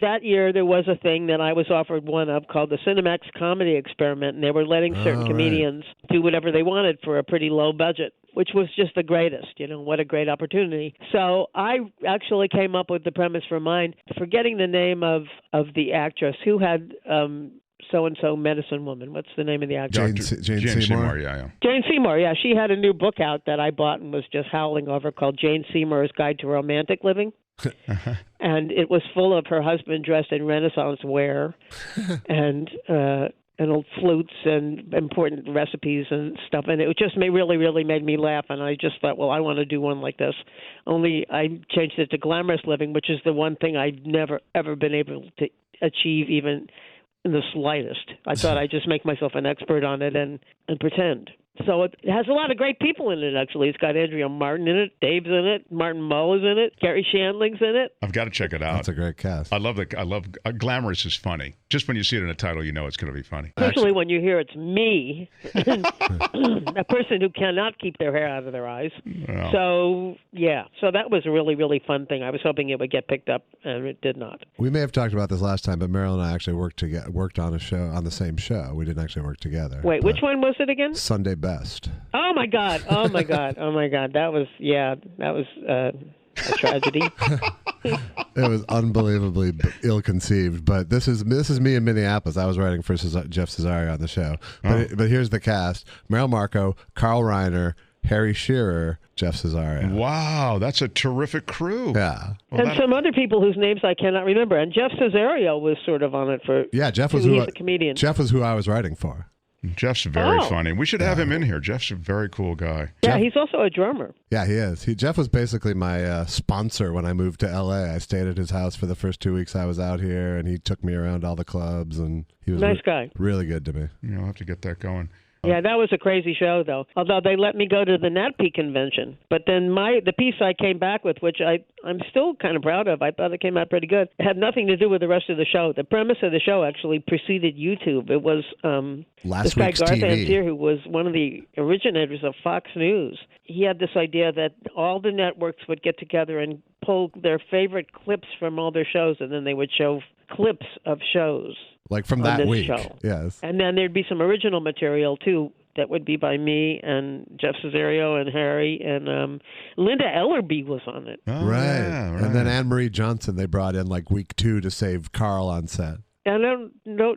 that year there was a thing that I was offered one of called the Cinemax Comedy Experiment, and they were letting certain comedians do whatever they wanted for a pretty low budget, which was just the greatest. What a great opportunity. So I actually came up with the premise for mine, forgetting the name of the actress who had so-and-so medicine woman. What's the name of the actress? Jane Seymour. Yeah. Jane Seymour, yeah. She had a new book out that I bought and was just howling over called Jane Seymour's Guide to Romantic Living. And it was full of her husband dressed in Renaissance wear and old flutes and important recipes and stuff. And it just really, really made me laugh. And I just thought, well, I want to do one like this. Only I changed it to Glamorous Living, which is the one thing I've never, ever been able to achieve even in the slightest. I thought I'd just make myself an expert on it and pretend. So it has a lot of great people in it, actually. It's got Andrea Martin in it, Dave's in it, Martin Mull is in it, Gary Shandling's in it. I've got to check it out. That's a great cast. I love Glamorous is funny. Just when you see it in a title, you know it's going to be funny. Especially when you hear it's me, a person who cannot keep their hair out of their eyes. Well. So that was a really, really fun thing. I was hoping it would get picked up, and it did not. We may have talked about this last time, but Merrill and I actually worked on a show, on the same show. We didn't actually work together. Wait, which one was it again? Sunday Best. Oh my God! That was a tragedy. It was unbelievably ill-conceived, but this is me in Minneapolis. I was writing for Jeff Cesario on the show, but here's the cast: Merrill Markoe, Carl Reiner, Harry Shearer, Jeff Cesario. Wow, that's a terrific crew. Yeah. Well, and some other people whose names I cannot remember. And Jeff Cesario was sort of on it for. Yeah, Jeff was he's a comedian. Jeff was who I was writing for. Jeff's very funny. We should have him in here. Jeff's a very cool guy. Yeah, he's also a drummer. Yeah, he is. Jeff was basically my sponsor when I moved to L.A. I stayed at his house for the first 2 weeks I was out here, and he took me around all the clubs, and he was nice guy. Really good to me. I'll have to get that going. Yeah, that was a crazy show, though. Although they let me go to the NatP convention. But then the piece I came back with, which I'm still kind of proud of, I thought it came out pretty good, it had nothing to do with the rest of the show. The premise of the show actually preceded YouTube. It was this guy, Garth Antier, who was one of the originators of Fox News. He had this idea that all the networks would get together and pull their favorite clips from all their shows, and then they would show clips of shows. Like from that week. Show. Yes. And then there'd be some original material, too, that would be by me and Jeff Cesario and Harry. And Linda Ellerby was on it. Oh, right. Yeah, right. And then Anne-Marie Johnson they brought in like week 2 to save Carl on set. And I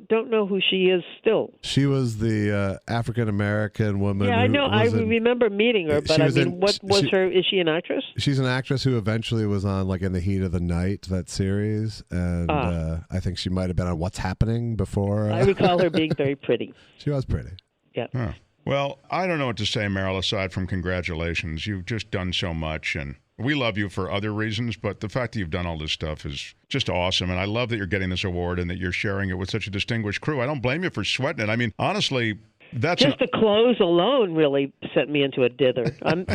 don't know who she is still. She was the African-American woman. Yeah, I know. I remember meeting her, but what was her? Is she an actress? She's an actress who eventually was on like In the Heat of the Night, that series. And I think she might have been on What's Happening before. I recall her being very pretty. She was pretty. Yeah. Huh. Well, I don't know what to say, Merrill, aside from congratulations. You've just done so much, and we love you for other reasons, but the fact that you've done all this stuff is just awesome, and I love that you're getting this award and that you're sharing it with such a distinguished crew. I don't blame you for sweating it. I mean, honestly, that's... Just the clothes alone really sent me into a dither.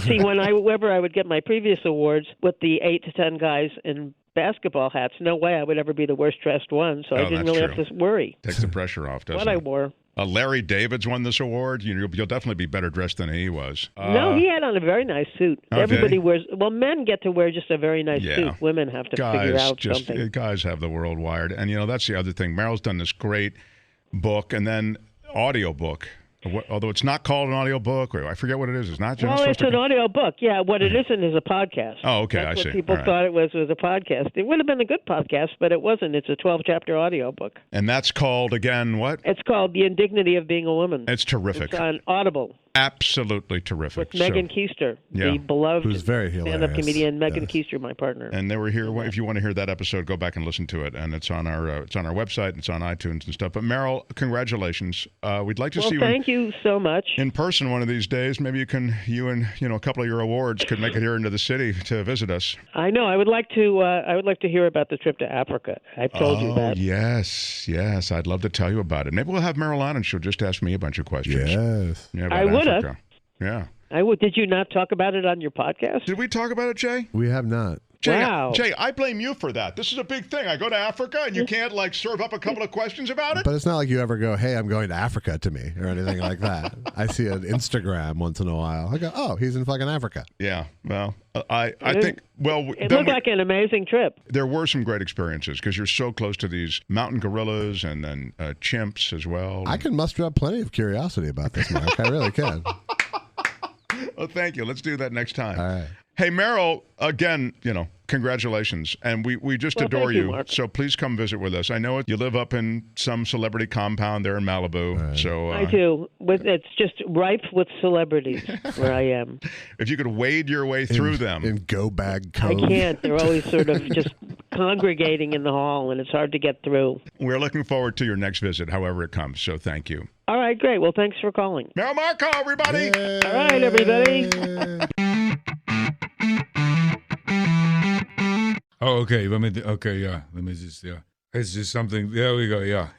See, whenever I would get my previous awards with the 8 to 10 guys in basketball hats, no way I would ever be the worst-dressed one, so I didn't really have to worry. Takes the pressure off, doesn't it? What I wore. Larry David's won this award. You'll definitely be better dressed than he was. No, he had on a very nice suit. Everybody wears. Well, men get to wear just a very nice suit. Women have to figure out something. Guys have the world wired, and that's the other thing. Merrill's done this great book and then audio book. Although it's not called an audio book, or I forget what it is. It's not. Well, it's an audio book. Yeah, what it isn't is a podcast. Oh, okay, That's I see. What people thought it was a podcast. It would have been a good podcast, but it wasn't. It's a 12-chapter audio book. And that's called, again, what? It's called The Indignity of Being a Woman. It's terrific. It's on Audible. Absolutely terrific. With Megan Keister, the beloved who's very stand-up comedian Megan yes. Keister, my partner. And they were here. If you want to hear that episode, go back and listen to it. And it's on our website. It's on iTunes and stuff. But Merrill, congratulations. We'd like to see you. Thank you so much. In person one of these days. Maybe you and a couple of your awards could make it here into the city to visit us. I know. I would like to hear about the trip to Africa. I've told you that. Yes. I'd love to tell you about it. Maybe we'll have Merrill on and she'll just ask me a bunch of questions. Yes. Yeah, I would have. Yeah. I would. Did you not talk about it on your podcast? Did we talk about it, Jay? We have not. Jay, wow. Jay, I blame you for that. This is a big thing. I go to Africa and you can't serve up a couple of questions about it? But it's not like you ever go, hey, I'm going to Africa to me or anything like that. I see an Instagram once in a while. I go, oh, he's in fucking Africa. Yeah. Well, I think, it looked like an amazing trip. There were some great experiences because you're so close to these mountain gorillas and then chimps as well. I can muster up plenty of curiosity about this, Mark. I really can. Well, thank you. Let's do that next time. All right. Hey, Merrill, again, congratulations. And we just adore you. Mark. So please come visit with us. I know you live up in some celebrity compound there in Malibu. Right. So I do. It's just ripe with celebrities where I am. If you could wade your way through them. In Go Bag Cove. I can't. They're always sort of just congregating in the hall, and it's hard to get through. We're looking forward to your next visit, however it comes. So thank you. All right, great. Well, thanks for calling. Merrill Markoe, everybody. Yay. All right, everybody. Oh, okay. Let me just, It's just something. There we go. Yeah.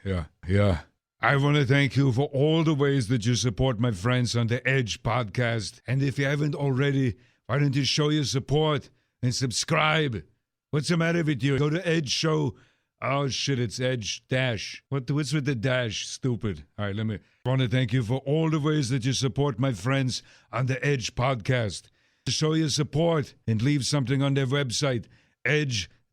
I want to thank you for all the ways that you support my friends on the Edge podcast. And if you haven't already, why don't you show your support and subscribe? What's the matter with you? Go to Edge Show. Oh, shit, it's Edge Dash. What's with the dash? Stupid. All right, I want to thank you for all the ways that you support my friends on the Edge podcast. Show your support and leave something on their website, edge-show.com.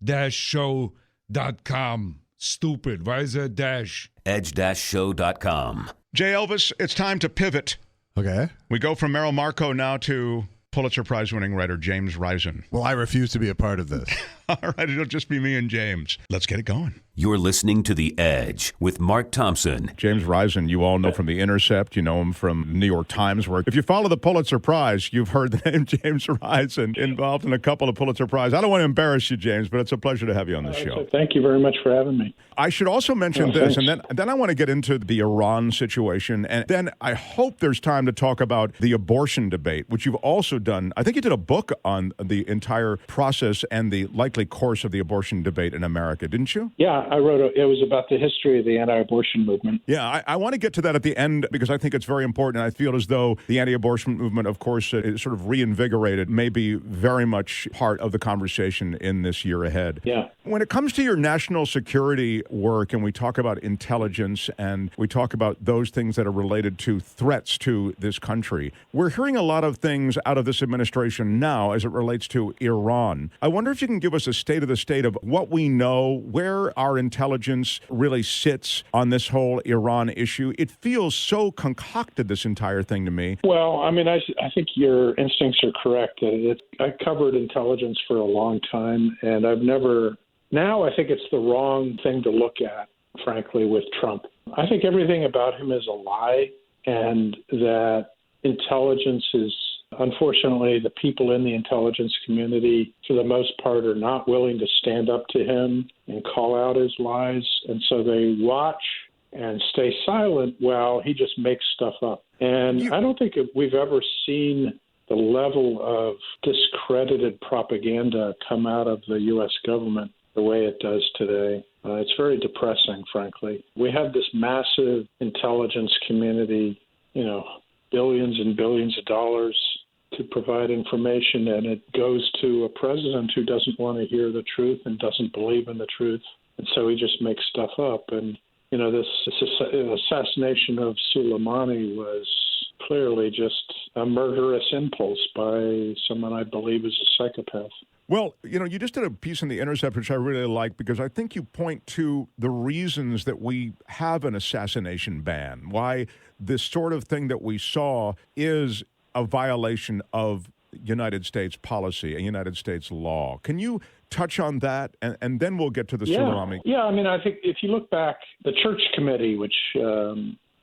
Stupid. Why is there a dash? edge-show.com. J Elvis, it's time to pivot. Okay. We go from Merrill Markoe now to Pulitzer Prize winning writer James Risen. Well, I refuse to be a part of this. All right, it'll just be me and James. Let's get it going. You're listening to The Edge with Mark Thompson. James Risen, you all know from The Intercept. You know him from New York Times work. If you follow the Pulitzer Prize, you've heard the name James Risen involved in a couple of Pulitzer Prize. I don't want to embarrass you, James, but it's a pleasure to have you on the show. Thank you very much for having me. I should also mention this, and then I want to get into the Iran situation, and then I hope there's time to talk about the abortion debate, which you've also done. I think you did a book on the entire process and the likely course of the abortion debate in America, didn't you? Yeah, I wrote it was about the history of the anti-abortion movement. Yeah, I want to get to that at the end because I think it's very important. And I feel as though the anti-abortion movement, of course, is sort of reinvigorated, may be very much part of the conversation in this year ahead. Yeah. When it comes to your national security work and we talk about intelligence and we talk about those things that are related to threats to this country, we're hearing a lot of things out of this administration now as it relates to Iran. I wonder if you can give us a state of the state of what we know, where our intelligence really sits on this whole Iran issue. It feels so concocted, this entire thing, to me. Well, I mean, I think your instincts are correct. I covered intelligence for a long time, and now I think it's the wrong thing to look at, frankly, with Trump. I think everything about him is a lie, and that intelligence is, unfortunately, the people in the intelligence community, for the most part, are not willing to stand up to him and call out his lies. And so they watch and stay silent while he just makes stuff up. And I don't think we've ever seen the level of discredited propaganda come out of the U.S. government the way it does today. It's very depressing, frankly. We have this massive intelligence community, billions and billions of dollars to provide information, and it goes to a president who doesn't want to hear the truth and doesn't believe in the truth, and so he just makes stuff up. And this assassination of Soleimani was clearly just a murderous impulse by someone I believe is a psychopath. Well, you just did a piece in The Intercept, which I really like, because I think you point to the reasons that we have an assassination ban, why this sort of thing that we saw is a violation of United States policy and United States law. Can you touch on that, and then we'll get to the Soleimani? Yeah, I mean, I think if you look back, the Church Committee, which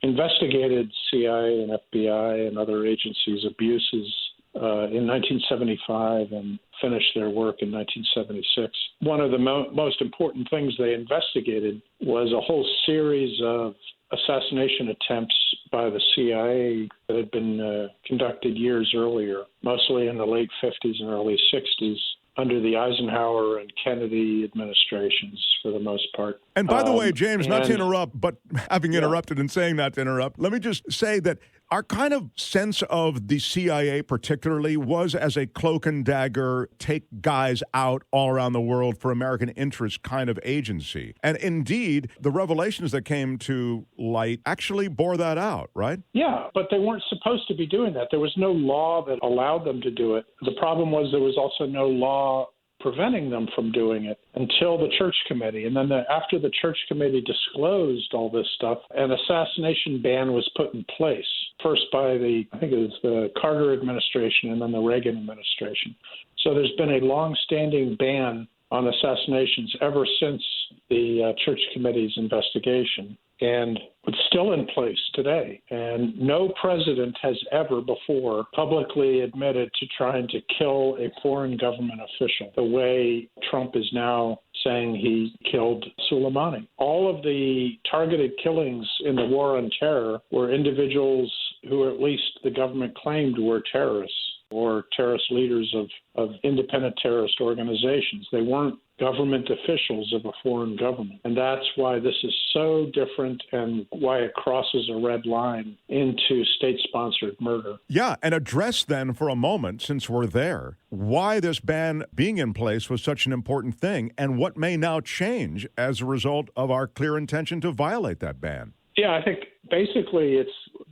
investigated CIA and FBI and other agencies' abuses in 1975 and finished their work in 1976. One of the most important things they investigated was a whole series of assassination attempts by the CIA that had been conducted years earlier, mostly in the late 50s and early 60s, under the Eisenhower and Kennedy administrations for the most part. And by the way, James, not to interrupt, but having interrupted and saying not to interrupt, let me just say that our kind of sense of the CIA particularly was as a cloak and dagger, take guys out all around the world for American interest kind of agency. And indeed, the revelations that came to light actually bore that out, right? Yeah, but they weren't supposed to be doing that. There was no law that allowed them to do it. The problem was there was also no law preventing them from doing it until the Church Committee. And then after the Church Committee disclosed all this stuff, an assassination ban was put in place, first by I think it was the Carter administration and then the Reagan administration. So there's been a long-standing ban on assassinations ever since the Church Committee's investigation. And it's still in place today. And no president has ever before publicly admitted to trying to kill a foreign government official the way Trump is now saying he killed Soleimani. All of the targeted killings in the war on terror were individuals who at least the government claimed were terrorists or terrorist leaders of independent terrorist organizations. They weren't government officials of a foreign government. And that's why this is so different and why it crosses a red line into state-sponsored murder. Yeah, and address then for a moment, since we're there, why this ban being in place was such an important thing and what may now change as a result of our clear intention to violate that ban. Yeah, I think basically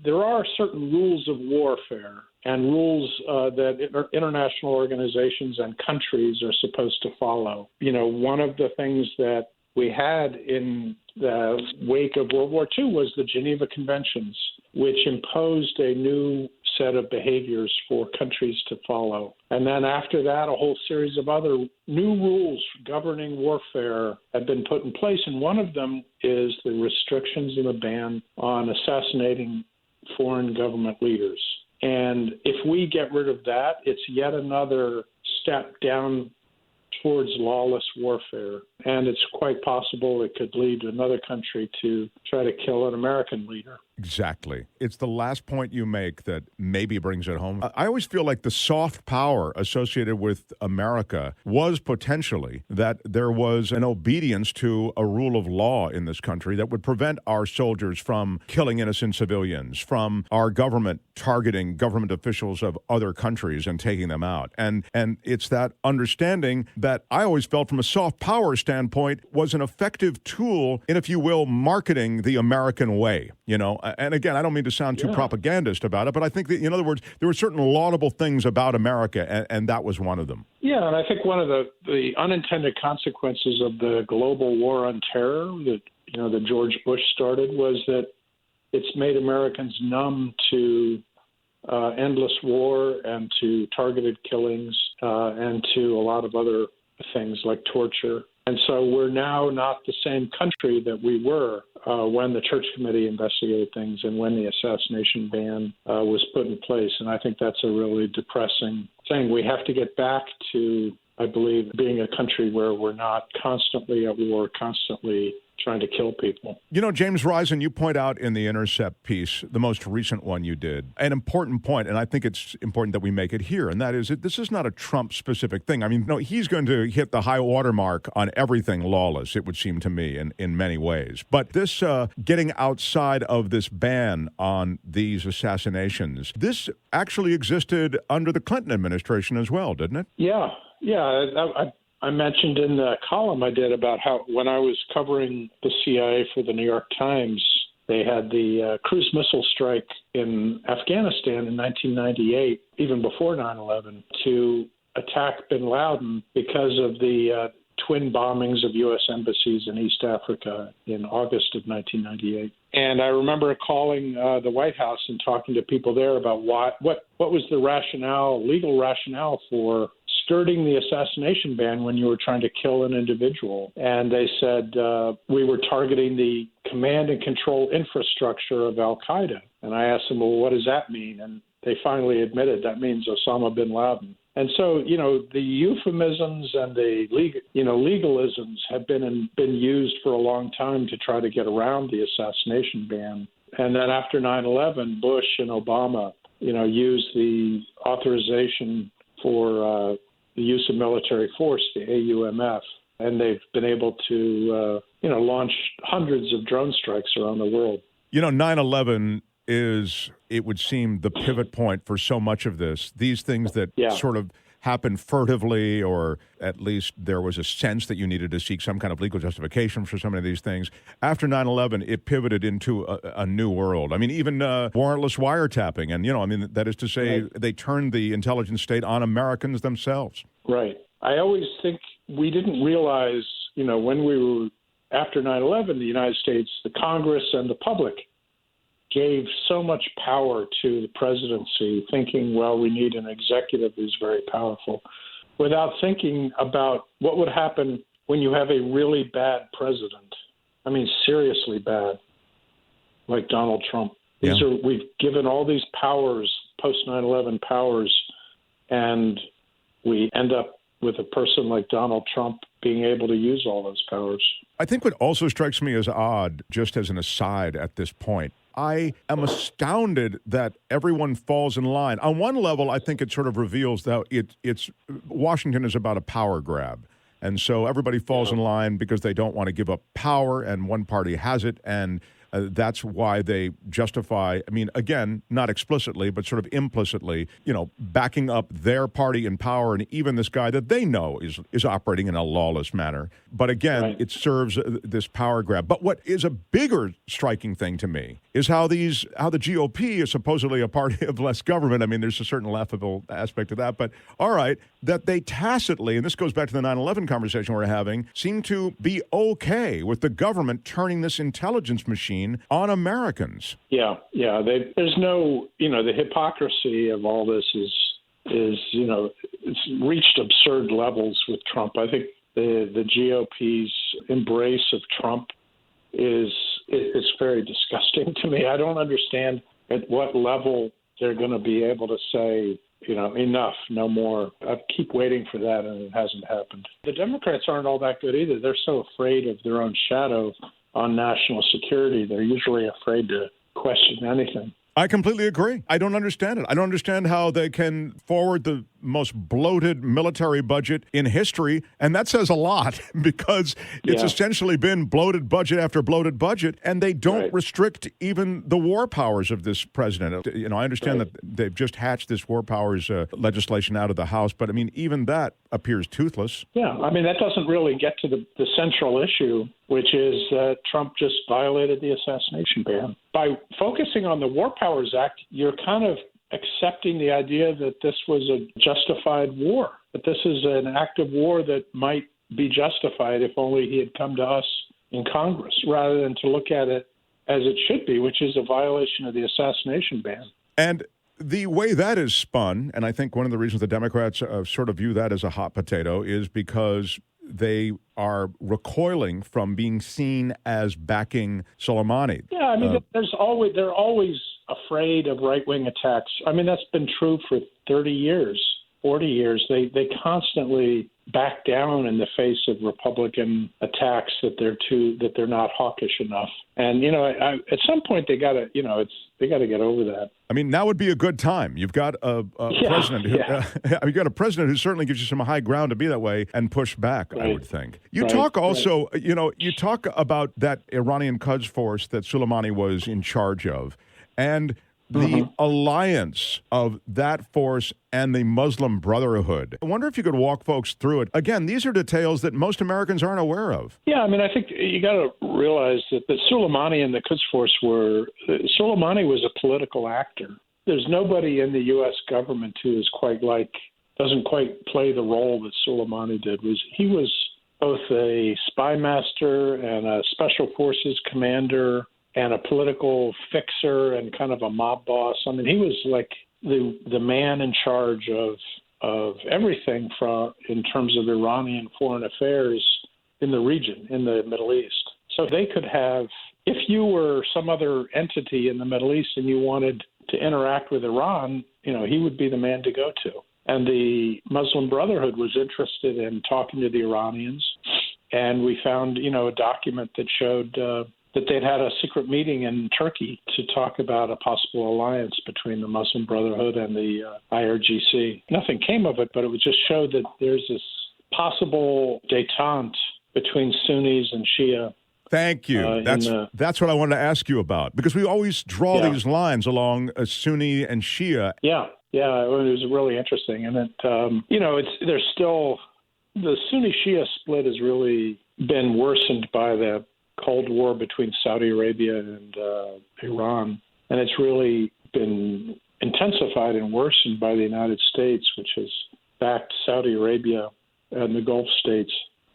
there are certain rules of warfare and rules that international organizations and countries are supposed to follow. You know, one of the things that we had in the wake of World War II was the Geneva Conventions, which imposed a new set of behaviors for countries to follow. And then after that, a whole series of other new rules governing warfare have been put in place. And one of them is the restrictions and the ban on assassinating foreign government leaders. And if we get rid of that, it's yet another step down towards lawless warfare. And it's quite possible it could lead another country to try to kill an American leader. Exactly. It's the last point you make that maybe brings it home. I always feel like the soft power associated with America was potentially that there was an obedience to a rule of law in this country that would prevent our soldiers from killing innocent civilians, from our government targeting government officials of other countries and taking them out. And it's that understanding that I always felt from a soft power standpoint was an effective tool in, if you will, marketing the American way, you know. And again, I don't mean to sound too propagandist about it, but I think that, in other words, there were certain laudable things about America, and that was one of them. Yeah, and I think one of the unintended consequences of the global war on terror that George Bush started was that it's made Americans numb to endless war and to targeted killings and to a lot of other things like torture. And so we're now not the same country that we were when the Church Committee investigated things and when the assassination ban was put in place. And I think that's a really depressing thing. We have to get back to, I believe, being a country where we're not constantly at war, constantly trying to kill people. You know, James Risen, you point out in the Intercept piece, the most recent one you did, an important point, and I think it's important that we make it here, and that is that this is not a Trump-specific thing. I mean, no, he's going to hit the high watermark on everything lawless, it would seem to me, in many ways. But this getting outside of this ban on these assassinations, this actually existed under the Clinton administration as well, didn't it? Yeah. I mentioned in the column I did about how when I was covering the CIA for the New York Times, they had the cruise missile strike in Afghanistan in 1998, even before 9/11, to attack bin Laden because of the twin bombings of U.S. embassies in East Africa in August of 1998. And I remember calling the White House and talking to people there about what was the legal rationale for skirting the assassination ban when you were trying to kill an individual. And they said we were targeting the command and control infrastructure of Al-Qaeda. And I asked them, well, what does that mean? And they finally admitted that means Osama bin Laden. And so, the euphemisms and the legalisms have been used for a long time to try to get around the assassination ban. And then after 9/11, Bush and Obama, used the authorization for the use of military force, the AUMF, and they've been able to, launch hundreds of drone strikes around the world. 9/11 is, it would seem, the pivot point for so much of this. These things that sort of happen furtively, or at least there was a sense that you needed to seek some kind of legal justification for some of these things. After 9/11, it pivoted into a new world. I mean, even warrantless wiretapping. And, that is to say, they turned the intelligence state on Americans themselves. Right. I always think we didn't realize, when we were, after 9/11, the United States, the Congress and the public gave so much power to the presidency, thinking, well, we need an executive who's very powerful, without thinking about what would happen when you have a really bad president. I mean, seriously bad, like Donald Trump. We've given all these powers, post 9/11 powers, and we end up with a person like Donald Trump being able to use all those powers. I think what also strikes me as odd, just as an aside at this point, I am astounded that everyone falls in line. On one level, I think it sort of reveals that it's Washington is about a power grab. And so everybody falls in line because they don't want to give up power, and one party has it, and that's why they justify, I mean, again, not explicitly, but sort of implicitly, backing up their party in power, and even this guy that they know is operating in a lawless manner. But again, it serves this power grab. But what is a bigger striking thing to me is how the GOP is supposedly a party of less government. I mean, there's a certain laughable aspect to that, but all right, that they tacitly, and this goes back to the 9/11 conversation we're having, seem to be okay with the government turning this intelligence machine on Americans. Yeah. There's no, the hypocrisy of all this is it's reached absurd levels with Trump. I think the GOP's embrace of Trump is very disgusting to me. I don't understand at what level they're going to be able to say, enough, no more. I keep waiting for that, and it hasn't happened. The Democrats aren't all that good either. They're so afraid of their own shadow on national security. They're usually afraid to question anything. I completely agree. I don't understand it. I don't understand how they can forward the most bloated military budget in history, and that says a lot because it's essentially been bloated budget after bloated budget, and they don't restrict even the war powers of this president. I understand that they've just hatched this war powers legislation out of the House, but I mean, even that appears toothless. Yeah, I mean, that doesn't really get to the central issue, which is that Trump just violated the assassination ban. By focusing on the War Powers Act, you're kind of accepting the idea that this was a justified war, that this is an act of war that might be justified if only he had come to us in Congress, rather than to look at it as it should be, which is a violation of the assassination ban. And the way that is spun, and I think one of the reasons the Democrats sort of view that as a hot potato, is because they are recoiling from being seen as backing Soleimani. Yeah, I mean, they're always afraid of right-wing attacks. I mean, that's been true for 30 years, 40 years. They constantly back down in the face of Republican attacks that they're not hawkish enough. And at some point they got to get over that. I mean, now would be a good time. You've got a president you've got a president who certainly gives you some high ground to be that way and push back, I would think. You talk also, you talk about that Iranian Quds force that Soleimani was in charge of, and the alliance of that force and the Muslim Brotherhood. I wonder if you could walk folks through it. Again, these are details that most Americans aren't aware of. Yeah, I mean, I think you got to realize that Soleimani and the Quds Force Soleimani was a political actor. There's nobody in the U.S. government who is doesn't quite play the role that Soleimani did. He was both a spy master and a special forces commander and a political fixer and kind of a mob boss. I mean, he was like the man in charge of everything in terms of Iranian foreign affairs in the region, in the Middle East. So they could have, if you were some other entity in the Middle East and you wanted to interact with Iran, he would be the man to go to. And the Muslim Brotherhood was interested in talking to the Iranians. And we found, a document that showed that they'd had a secret meeting in Turkey to talk about a possible alliance between the Muslim Brotherhood and the IRGC. Nothing came of it, but it would just show that there's this possible détente between Sunnis and Shia. Thank you. That's what I wanted to ask you about, because we always draw these lines along Sunni and Shia. Yeah, it was really interesting. And there's still the Sunni-Shia split has really been worsened by the Cold War between Saudi Arabia and Iran. And it's really been intensified and worsened by the United States, which has backed Saudi Arabia and the Gulf states.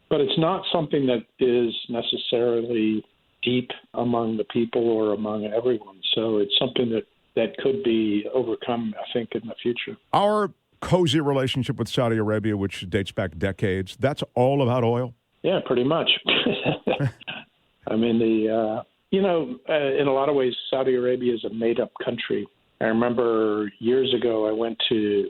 But it's not something that is necessarily deep among the people or among everyone. So it's something that could be overcome, I think, in the future. Our cozy relationship with Saudi Arabia, which dates back decades, that's all about oil? Yeah, pretty much. I mean, in a lot of ways, Saudi Arabia is a made-up country. I remember years ago I went to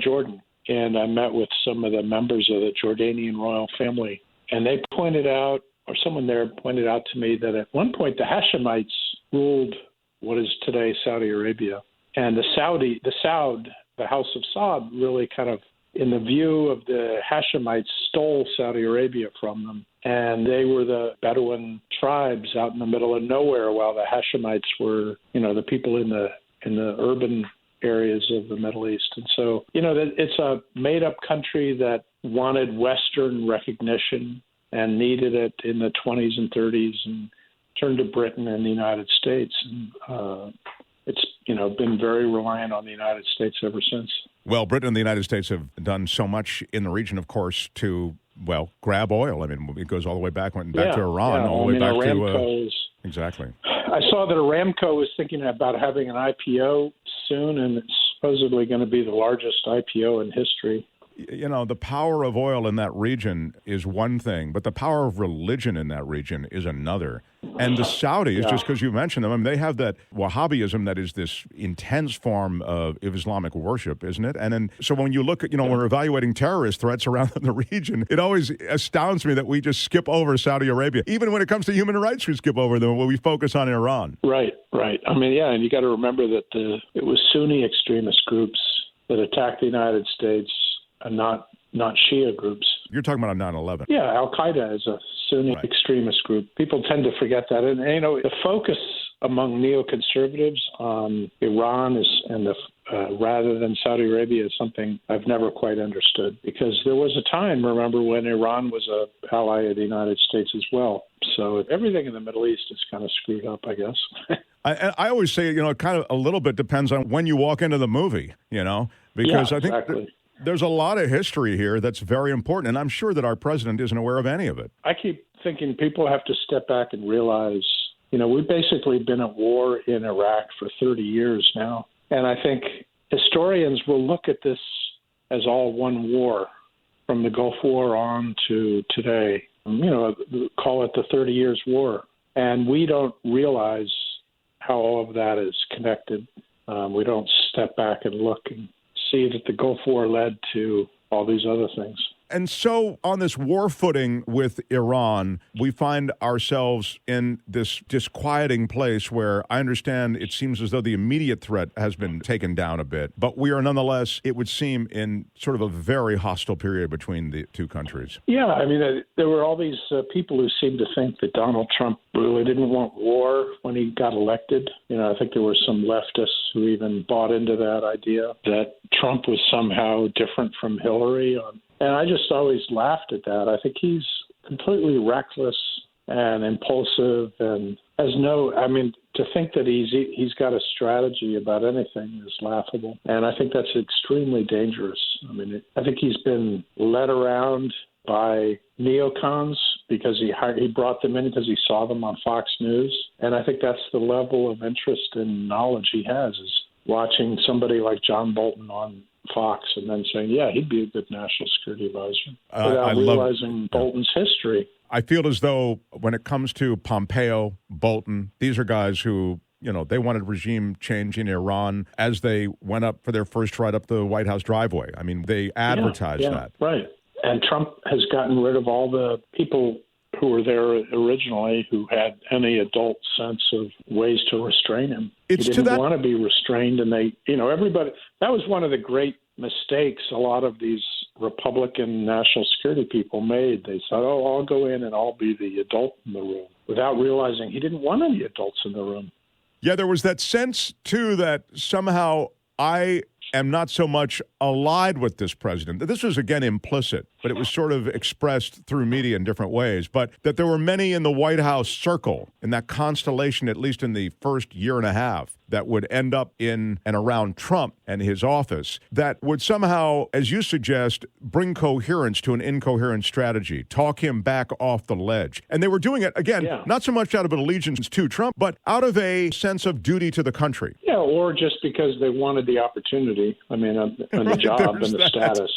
Jordan, and I met with some of the members of the Jordanian royal family. And they pointed out, or someone there pointed out to me, that at one point the Hashemites ruled what is today Saudi Arabia. And the House of Saud, really kind of, in the view of the Hashemites, stole Saudi Arabia from them. And they were the Bedouin tribes out in the middle of nowhere, while the Hashemites were, the people in the urban areas of the Middle East. And so, it's a made-up country that wanted Western recognition and needed it in the 20s and 30s and turned to Britain and the United States. And it's, been very reliant on the United States ever since. Well, Britain and the United States have done so much in the region, of course, to, grab oil. I mean, it goes all the way back to Iran, all the way back Aramco to... Exactly. I saw that Aramco was thinking about having an IPO soon, and it's supposedly going to be the largest IPO in history. The power of oil in that region is one thing, but the power of religion in that region is another. And the Saudis, just because you mentioned them, they have that Wahhabism that is this intense form of Islamic worship, isn't it? And then, so when you look at, when we're evaluating terrorist threats around the region, it always astounds me that we just skip over Saudi Arabia. Even when it comes to human rights, we skip over them when we focus on Iran. Right. I mean, and you got to remember that it was Sunni extremist groups that attacked the United States, and not Shia groups. You're talking about 9/11. Yeah, Al-Qaeda is a Sunni extremist group. People tend to forget that. And, the focus among neoconservatives on Iran rather than Saudi Arabia is something I've never quite understood. Because there was a time, remember, when Iran was an ally of the United States as well. So everything in the Middle East is kind of screwed up, I guess. I always say, it kind of a little bit depends on when you walk into the movie, because I think... Exactly. There's a lot of history here that's very important, and I'm sure that our president isn't aware of any of it. I keep thinking people have to step back and realize, we've basically been at war in Iraq for 30 years now. And I think historians will look at this as all one war, from the Gulf War on to today. Call it the 30 Years' War. And we don't realize how all of that is connected. We don't step back and look and see that the Gulf War led to all these other things. And so on this war footing with Iran, we find ourselves in this disquieting place where I understand it seems as though the immediate threat has been taken down a bit, but we are nonetheless, it would seem, in sort of a very hostile period between the two countries. Yeah, I mean, there were all these people who seemed to think that Donald Trump really didn't want war when he got elected. I think there were some leftists who even bought into that idea that Trump was somehow different from Hillary. And I just always laughed at that. I think he's completely reckless and impulsive and to think that he's got a strategy about anything is laughable. And I think that's extremely dangerous. I think he's been led around by neocons because he brought them in because he saw them on Fox News. And I think that's the level of interest and knowledge he has, is watching somebody like John Bolton on Fox and then saying, yeah, he'd be a good national security advisor I without realizing Bolton's history. I feel as though when it comes to Pompeo, Bolton, these are guys who, they wanted regime change in Iran as they went up for their first ride up the White House driveway. I mean, they advertised that. Right. And Trump has gotten rid of all the people who were there originally who had any adult sense of ways to restrain him. He didn't want to be restrained, and everybody. That was one of the great mistakes a lot of these Republican national security people made. They said, I'll go in and I'll be the adult in the room, without realizing he didn't want any adults in the room. Yeah, there was that sense, too, that somehow I am not so much allied with this president. This was, again, implicit, but it was sort of expressed through media in different ways. But that there were many in the White House circle, in that constellation, at least in the first year and a half, that would end up in and around Trump and his office, that would somehow, as you suggest, bring coherence to an incoherent strategy, talk him back off the ledge. And they were doing it, again, not so much out of an allegiance to Trump, but out of a sense of duty to the country. Yeah, or just because they wanted the opportunity. I mean, and the job and the status.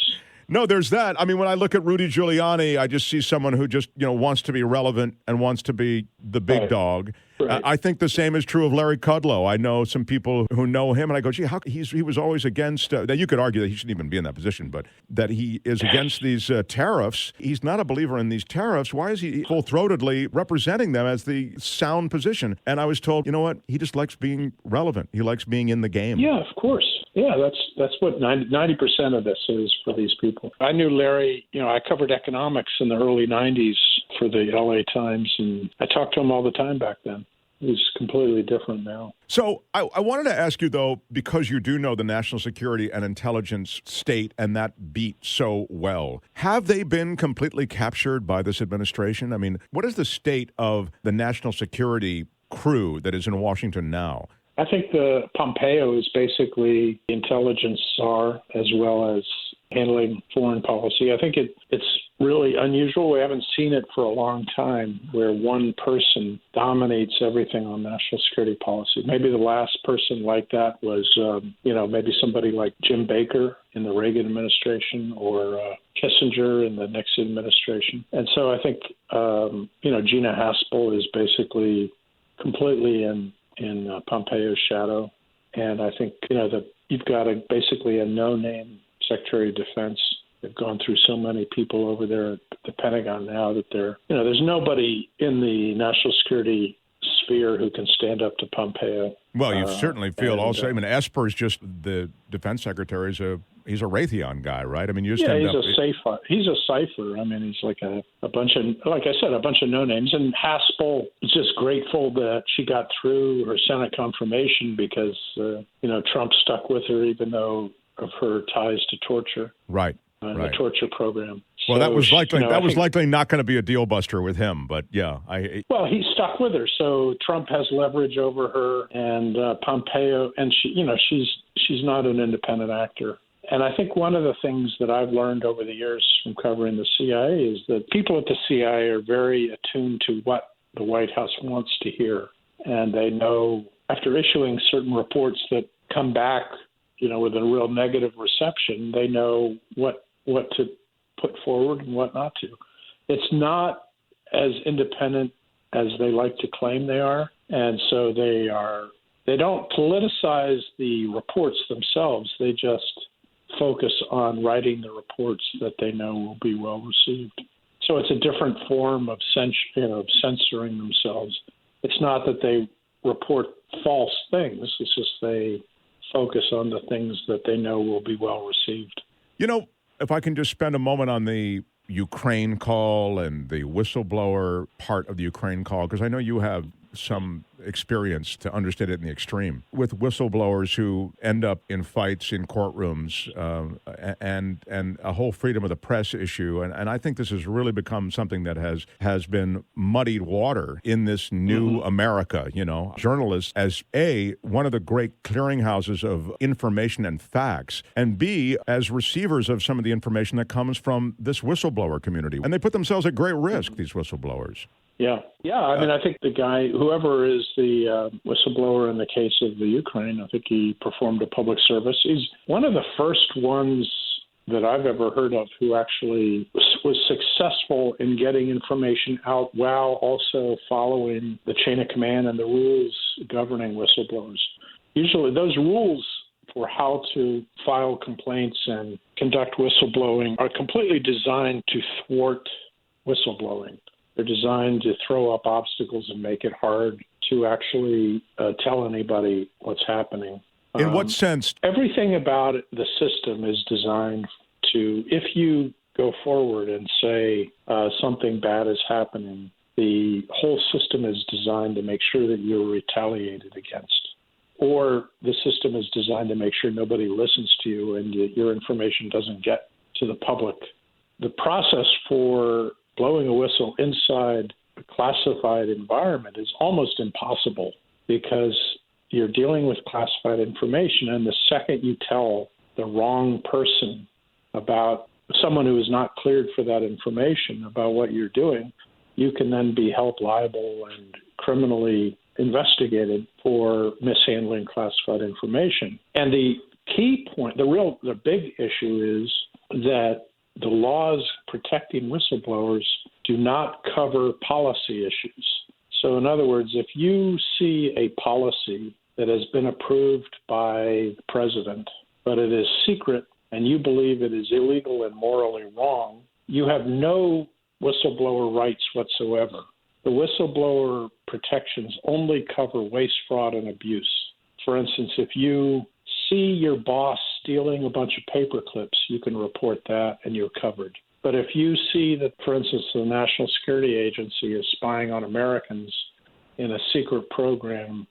No, there's that. I mean, when I look at Rudy Giuliani, I just see someone who just, wants to be relevant and wants to be the big dog. Right. I think the same is true of Larry Kudlow. I know some people who know him, and I go, gee, he was always against, now you could argue that he shouldn't even be in that position, but that he is against these tariffs. He's not a believer in these tariffs. Why is he full-throatedly representing them as the sound position? And I was told, you know what? He just likes being relevant. He likes being in the game. Yeah, of course. Yeah, that's what 90% of this is for these people. I knew Larry, I covered economics in the early 90s for the LA Times, and I talked to him all the time back then. He's completely different now. So I wanted to ask you, though, because you do know the national security and intelligence state and that beat so well, have they been completely captured by this administration? I mean, what is the state of the national security crew that is in Washington now? I think the Pompeo is basically the intelligence czar as well as handling foreign policy. I think it's really unusual. We haven't seen it for a long time where one person dominates everything on national security policy. Maybe the last person like that was, maybe somebody like Jim Baker in the Reagan administration or Kissinger in the Nixon administration. And so I think, Gina Haspel is basically completely in Pompeo's shadow. And I think, that you've got basically a no-name Secretary of Defense. They've gone through so many people over there at the Pentagon now that there's nobody in the national security sphere who can stand up to Pompeo. Well, you certainly feel also. I mean, Esper's just the defense secretary. He's a Raytheon guy, right? I mean, you just he's a cipher. I mean, he's like a bunch of, like I said, a bunch of no names. And Haspel is just grateful that she got through her Senate confirmation because Trump stuck with her even though of her ties to torture. Right. The torture program. Well, that was likely not going to be a deal buster with him, but yeah. Well, he stuck with her, so Trump has leverage over her, and Pompeo, and she's not an independent actor. And I think one of the things that I've learned over the years from covering the CIA is that people at the CIA are very attuned to what the White House wants to hear, and they know after issuing certain reports that come back, with a real negative reception, they know what to put forward and what not to. It's not as independent as they like to claim they are, and so they don't politicize the reports themselves. They just focus on writing the reports that they know will be well received. So it's a different form of censoring themselves. It's not that they report false things. It's just they focus on the things that they know will be well received. If I can just spend a moment on the Ukraine call and the whistleblower part of the Ukraine call, because I know you have some experience to understand it in the extreme with whistleblowers who end up in fights in courtrooms and a whole freedom of the press issue. And I think this has really become something that has been muddied water in this new America. Journalists as one of the great clearinghouses of information and facts, and B, as receivers of some of the information that comes from this whistleblower community. And they put themselves at great risk, these whistleblowers. Yeah. I mean, I think the guy, whoever is the whistleblower in the case of the Ukraine, I think he performed a public service. He's one of the first ones that I've ever heard of who actually was successful in getting information out while also following the chain of command and the rules governing whistleblowers. Usually those rules for how to file complaints and conduct whistleblowing are completely designed to thwart whistleblowing. They're designed to throw up obstacles and make it hard to actually tell anybody what's happening. In what sense? Everything about the system is designed to, if you go forward and say something bad is happening, the whole system is designed to make sure that you're retaliated against. Or the system is designed to make sure nobody listens to you and your information doesn't get to the public. The process for blowing a whistle inside a classified environment is almost impossible because you're dealing with classified information, and the second you tell the wrong person about someone who is not cleared for that information about what you're doing, you can then be held liable and criminally investigated for mishandling classified information. And the key point, the big issue is that the laws protecting whistleblowers do not cover policy issues. So in other words, if you see a policy that has been approved by the president, but it is secret and you believe it is illegal and morally wrong, you have no whistleblower rights whatsoever. The whistleblower protections only cover waste, fraud, and abuse. For instance, if you see your boss stealing a bunch of paper clips, you can report that and you're covered. But if you see that, for instance, the National Security Agency is spying on Americans in a secret program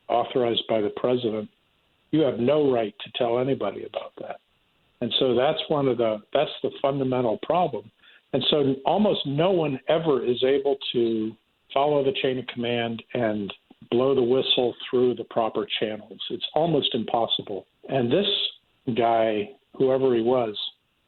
authorized by the president, you have no right to tell anybody about that. And so that's the fundamental problem. And so almost no one ever is able to follow the chain of command and blow the whistle through the proper channels. It's almost impossible. And this guy, whoever he was,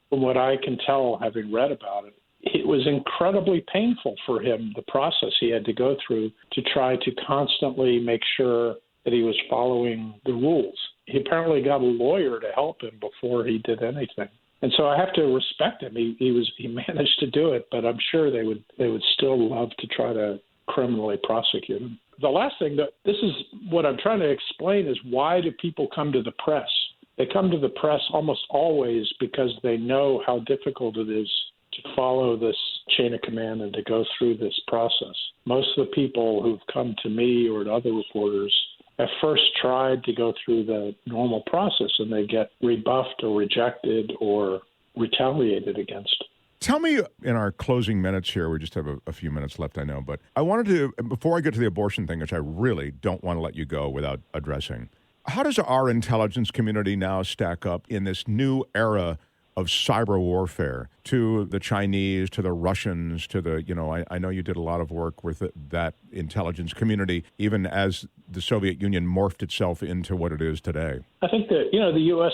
from what I can tell, having read about it, it was incredibly painful for him, the process he had to go through to try to constantly make sure that he was following the rules. He apparently got a lawyer to help him before he did anything. And so I have to respect him. He managed to do it, but I'm sure they would still love to try to criminally prosecute him. The last thing, this is what I'm trying to explain, is why do people come to the press? They come to the press almost always because they know how difficult it is to follow this chain of command and to go through this process. Most of the people who've come to me or to other reporters have first tried to go through the normal process and they get rebuffed or rejected or retaliated against. Tell me, in our closing minutes here, we just have a few minutes left, I know, but I wanted to, before I get to the abortion thing, which I really don't want to let you go without addressing, how does our intelligence community now stack up in this new era of cyber warfare to the Chinese, to the Russians, to the, I know you did a lot of work with that intelligence community, even as the Soviet Union morphed itself into what it is today? I think that, the U.S.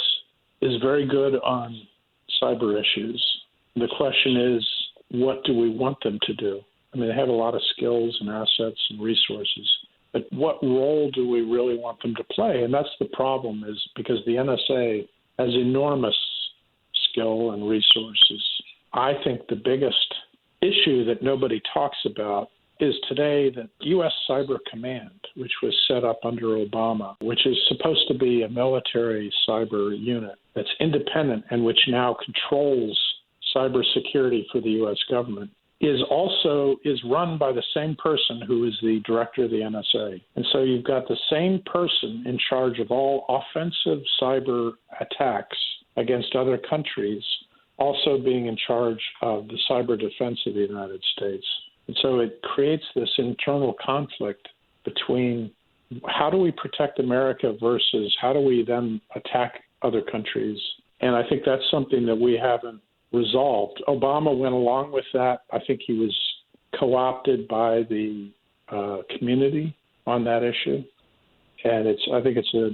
is very good on cyber issues. The question is, what do we want them to do? I mean, they have a lot of skills and assets and resources, but what role do we really want them to play? And that's the problem, is because the NSA has enormous skill and resources. I think the biggest issue that nobody talks about is today that U.S. Cyber Command, which was set up under Obama, which is supposed to be a military cyber unit that's independent and which now controls cybersecurity for the U.S. government, is run by the same person who is the director of the NSA. And so you've got the same person in charge of all offensive cyber attacks against other countries, also being in charge of the cyber defense of the United States. And so it creates this internal conflict between how do we protect America versus how do we then attack other countries. And I think that's something that we haven't resolved. Obama went along with that. I think he was co-opted by the community on that issue. And I think it's a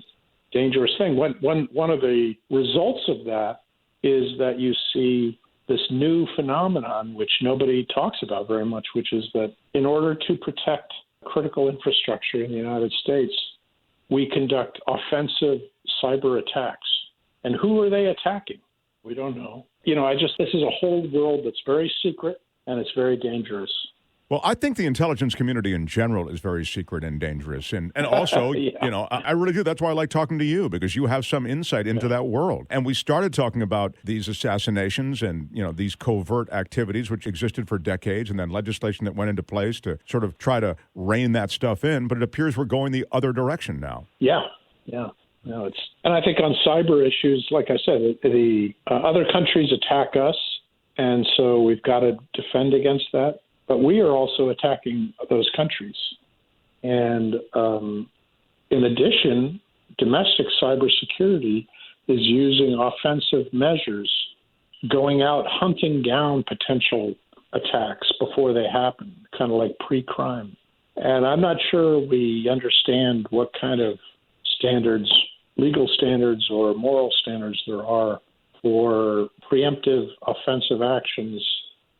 dangerous thing. One of the results of that is that you see this new phenomenon, which nobody talks about very much, which is that in order to protect critical infrastructure in the United States, we conduct offensive cyber attacks. And who are they attacking? We don't know. This is a whole world that's very secret and it's very dangerous. Well, I think the intelligence community in general is very secret and dangerous. And also, Yeah. I really do. That's why I like talking to you, because you have some insight into that world. And we started talking about these assassinations and, these covert activities, which existed for decades, and then legislation that went into place to sort of try to rein that stuff in. But it appears we're going the other direction now. Yeah. No, and I think on cyber issues, like I said, the other countries attack us, and so we've got to defend against that. But we are also attacking those countries. And in addition, domestic cybersecurity is using offensive measures, going out hunting down potential attacks before they happen, kind of like pre-crime. And I'm not sure we understand what kind of standards, legal standards or moral standards there are for preemptive offensive actions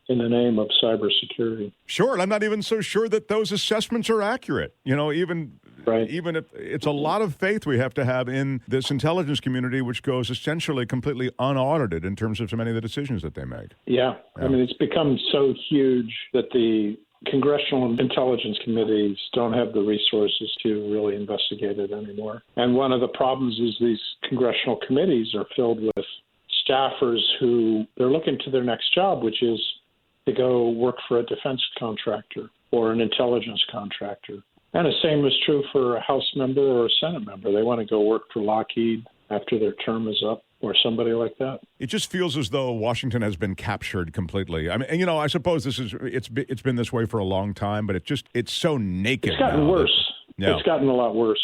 in the name of cybersecurity. Sure, and I'm not even so sure that those assessments are accurate. Even if it's a lot of faith we have to have in this intelligence community, which goes essentially completely unaudited in terms of so many of the decisions that they make. Yeah. I mean, it's become so huge that the congressional intelligence committees don't have the resources to really investigate it anymore. And one of the problems is these congressional committees are filled with staffers who they're looking to their next job, which is to go work for a defense contractor or an intelligence contractor. And the same is true for a House member or a Senate member. They want to go work for Lockheed after their term is up or somebody like that. It just feels as though Washington has been captured completely. I mean, I suppose it's been this way for a long time, but it's so naked. It's gotten worse. It's gotten a lot worse.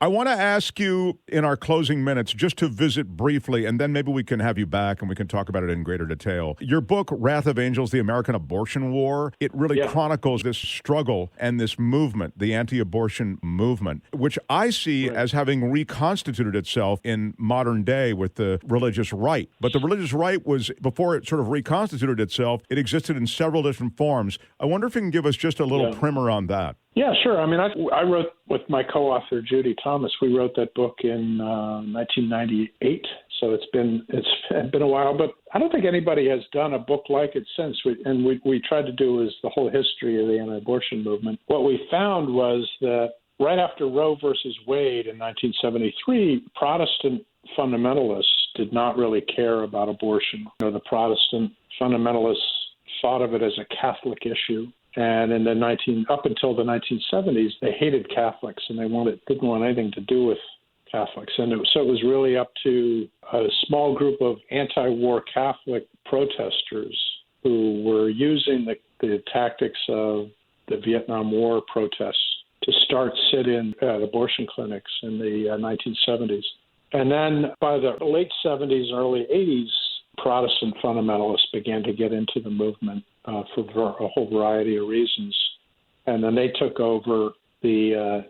I want to ask you in our closing minutes just to visit briefly, and then maybe we can have you back and we can talk about it in greater detail. Your book, Wrath of Angels, The American Abortion War, it really chronicles this struggle and this movement, the anti-abortion movement, which I see as having reconstituted itself in modern day with the religious right. But the religious right was, before it sort of reconstituted itself, it existed in several different forms. I wonder if you can give us just a little primer on that. Yeah, sure. I mean, I wrote with my co-author, Judy Thomas. We wrote that book in 1998, so it's been a while. But I don't think anybody has done a book like it since. We tried to do is the whole history of the anti-abortion movement. What we found was that right after Roe versus Wade in 1973, Protestant fundamentalists did not really care about abortion. The Protestant fundamentalists thought of it as a Catholic issue. And up until the 1970s, they hated Catholics and they didn't want anything to do with Catholics. And so it was really up to a small group of anti-war Catholic protesters who were using the tactics of the Vietnam War protests to start sit-in abortion clinics in the 1970s. And then by the late 70s and early 80s, Protestant fundamentalists began to get into the movement for a whole variety of reasons. And then they took over the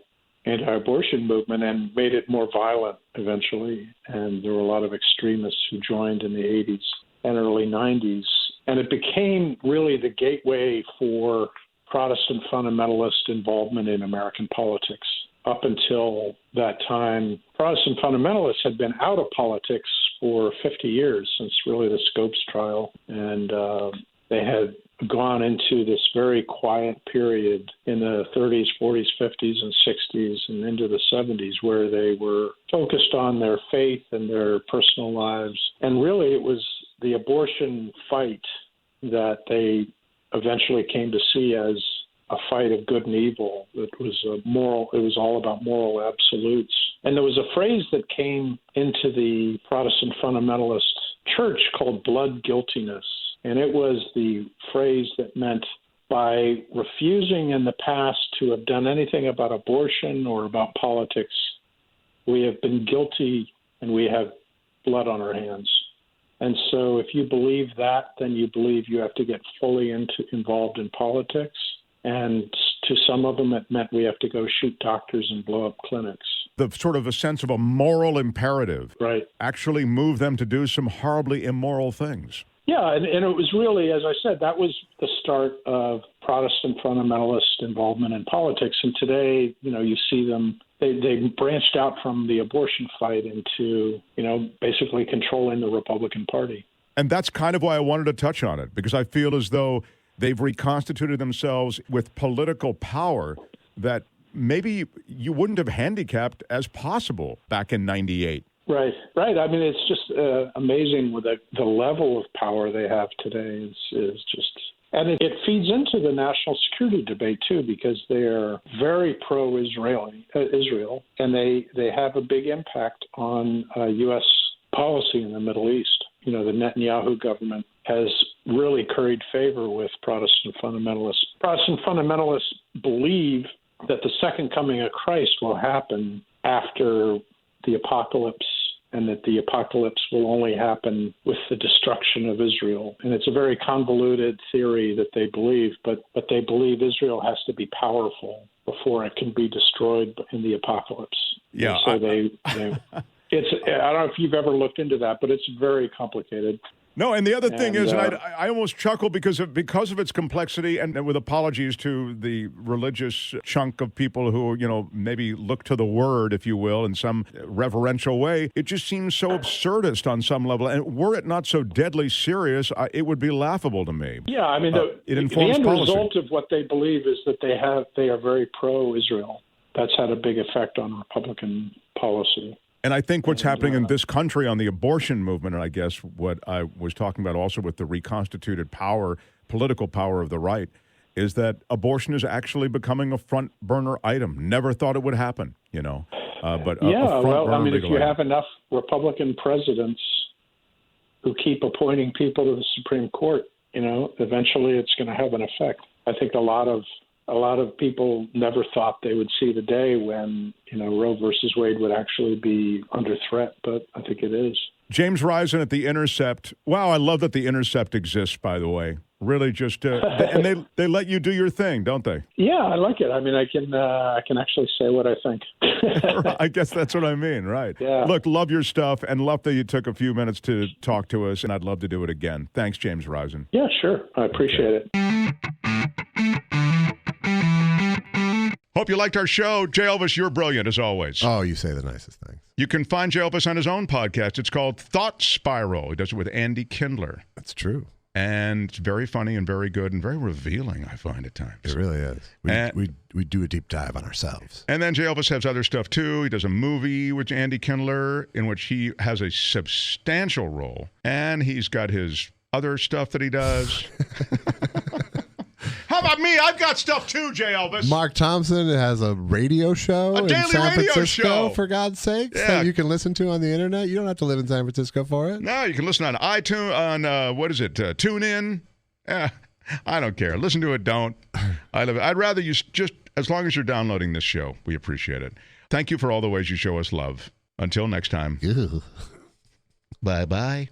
anti-abortion movement and made it more violent eventually. And there were a lot of extremists who joined in the 80s and early 90s. And it became really the gateway for Protestant fundamentalist involvement in American politics. Up until that time, Protestant fundamentalists had been out of politics for 50 years, since really the Scopes trial. And they had gone into this very quiet period in the 30s, 40s, 50s, and 60s, and into the 70s, where they were focused on their faith and their personal lives. And really, it was the abortion fight that they eventually came to see as a fight of good and evil. It was all about moral absolutes. And there was a phrase that came into the Protestant fundamentalist church called blood guiltiness. And it was the phrase that meant by refusing in the past to have done anything about abortion or about politics, we have been guilty and we have blood on our hands. And so if you believe that, then you believe you have to get fully involved in politics. And to some of them, it meant we have to go shoot doctors and blow up clinics. The sort of a sense of a moral imperative actually moved them to do some horribly immoral things. Yeah, and it was really, as I said, that was the start of Protestant fundamentalist involvement in politics. And today, you see them, they branched out from the abortion fight into, basically controlling the Republican Party. And that's kind of why I wanted to touch on it, because I feel as though they've reconstituted themselves with political power that maybe you wouldn't have handicapped as possible back in 98. Right. I mean, it's just amazing with the level of power they have today is just, and it feeds into the national security debate too, because they're very pro-Israel, and they have a big impact on U.S. policy in the Middle East. The Netanyahu government has really curried favor with Protestant fundamentalists. Protestant fundamentalists believe that the second coming of Christ will happen after the apocalypse, and that the apocalypse will only happen with the destruction of Israel. And it's a very convoluted theory that they believe, but they believe Israel has to be powerful before it can be destroyed in the apocalypse. Yeah. And so I don't know if you've ever looked into that, but it's very complicated. No, and the other thing is, and I almost chuckle because of its complexity, and with apologies to the religious chunk of people who, maybe look to the word, if you will, in some reverential way. It just seems so absurdist on some level. And were it not so deadly serious, it would be laughable to me. Yeah, I mean, it informs the end policy. result of what they believe is that they are very pro-Israel. That's had a big effect on Republican policy. And I think what's happening in this country on the abortion movement, and I guess what I was talking about also with the reconstituted power, political power of the right, is that abortion is actually becoming a front burner item. Never thought it would happen, but a front burner if you have enough Republican presidents who keep appointing people to the Supreme Court, eventually it's going to have an effect. I think a lot of people never thought they would see the day when, Roe versus Wade would actually be under threat, but I think it is. James Risen at The Intercept. Wow, I love that The Intercept exists, by the way. Really just, and they let you do your thing, don't they? Yeah, I like it. I mean, I can actually say what I think. I guess that's what I mean, right. Yeah. Look, love your stuff, and love that you took a few minutes to talk to us, and I'd love to do it again. Thanks, James Risen. Yeah, sure. I appreciate it. Hope you liked our show. J Elvis, you're brilliant as always. Oh, you say the nicest things. You can find J Elvis on his own podcast. It's called Thought Spiral. He does it with Andy Kindler. That's true. And it's very funny and very good and very revealing, I find, at times. It really is. We do a deep dive on ourselves. And then J Elvis has other stuff, too. He does a movie with Andy Kindler in which he has a substantial role. And he's got his other stuff that he does. How about me? I've got stuff too, J Elvis. Mark Thompson has a radio show in daily San radio Francisco, show. for God's sake, Yeah. that you can listen to on the internet. You don't have to live in San Francisco for it. No, you can listen on iTunes, on, TuneIn. I don't care. Listen to it, don't. I'd rather you just, as long as you're downloading this show, we appreciate it. Thank you for all the ways you show us love. Until next time. Ew. Bye-bye.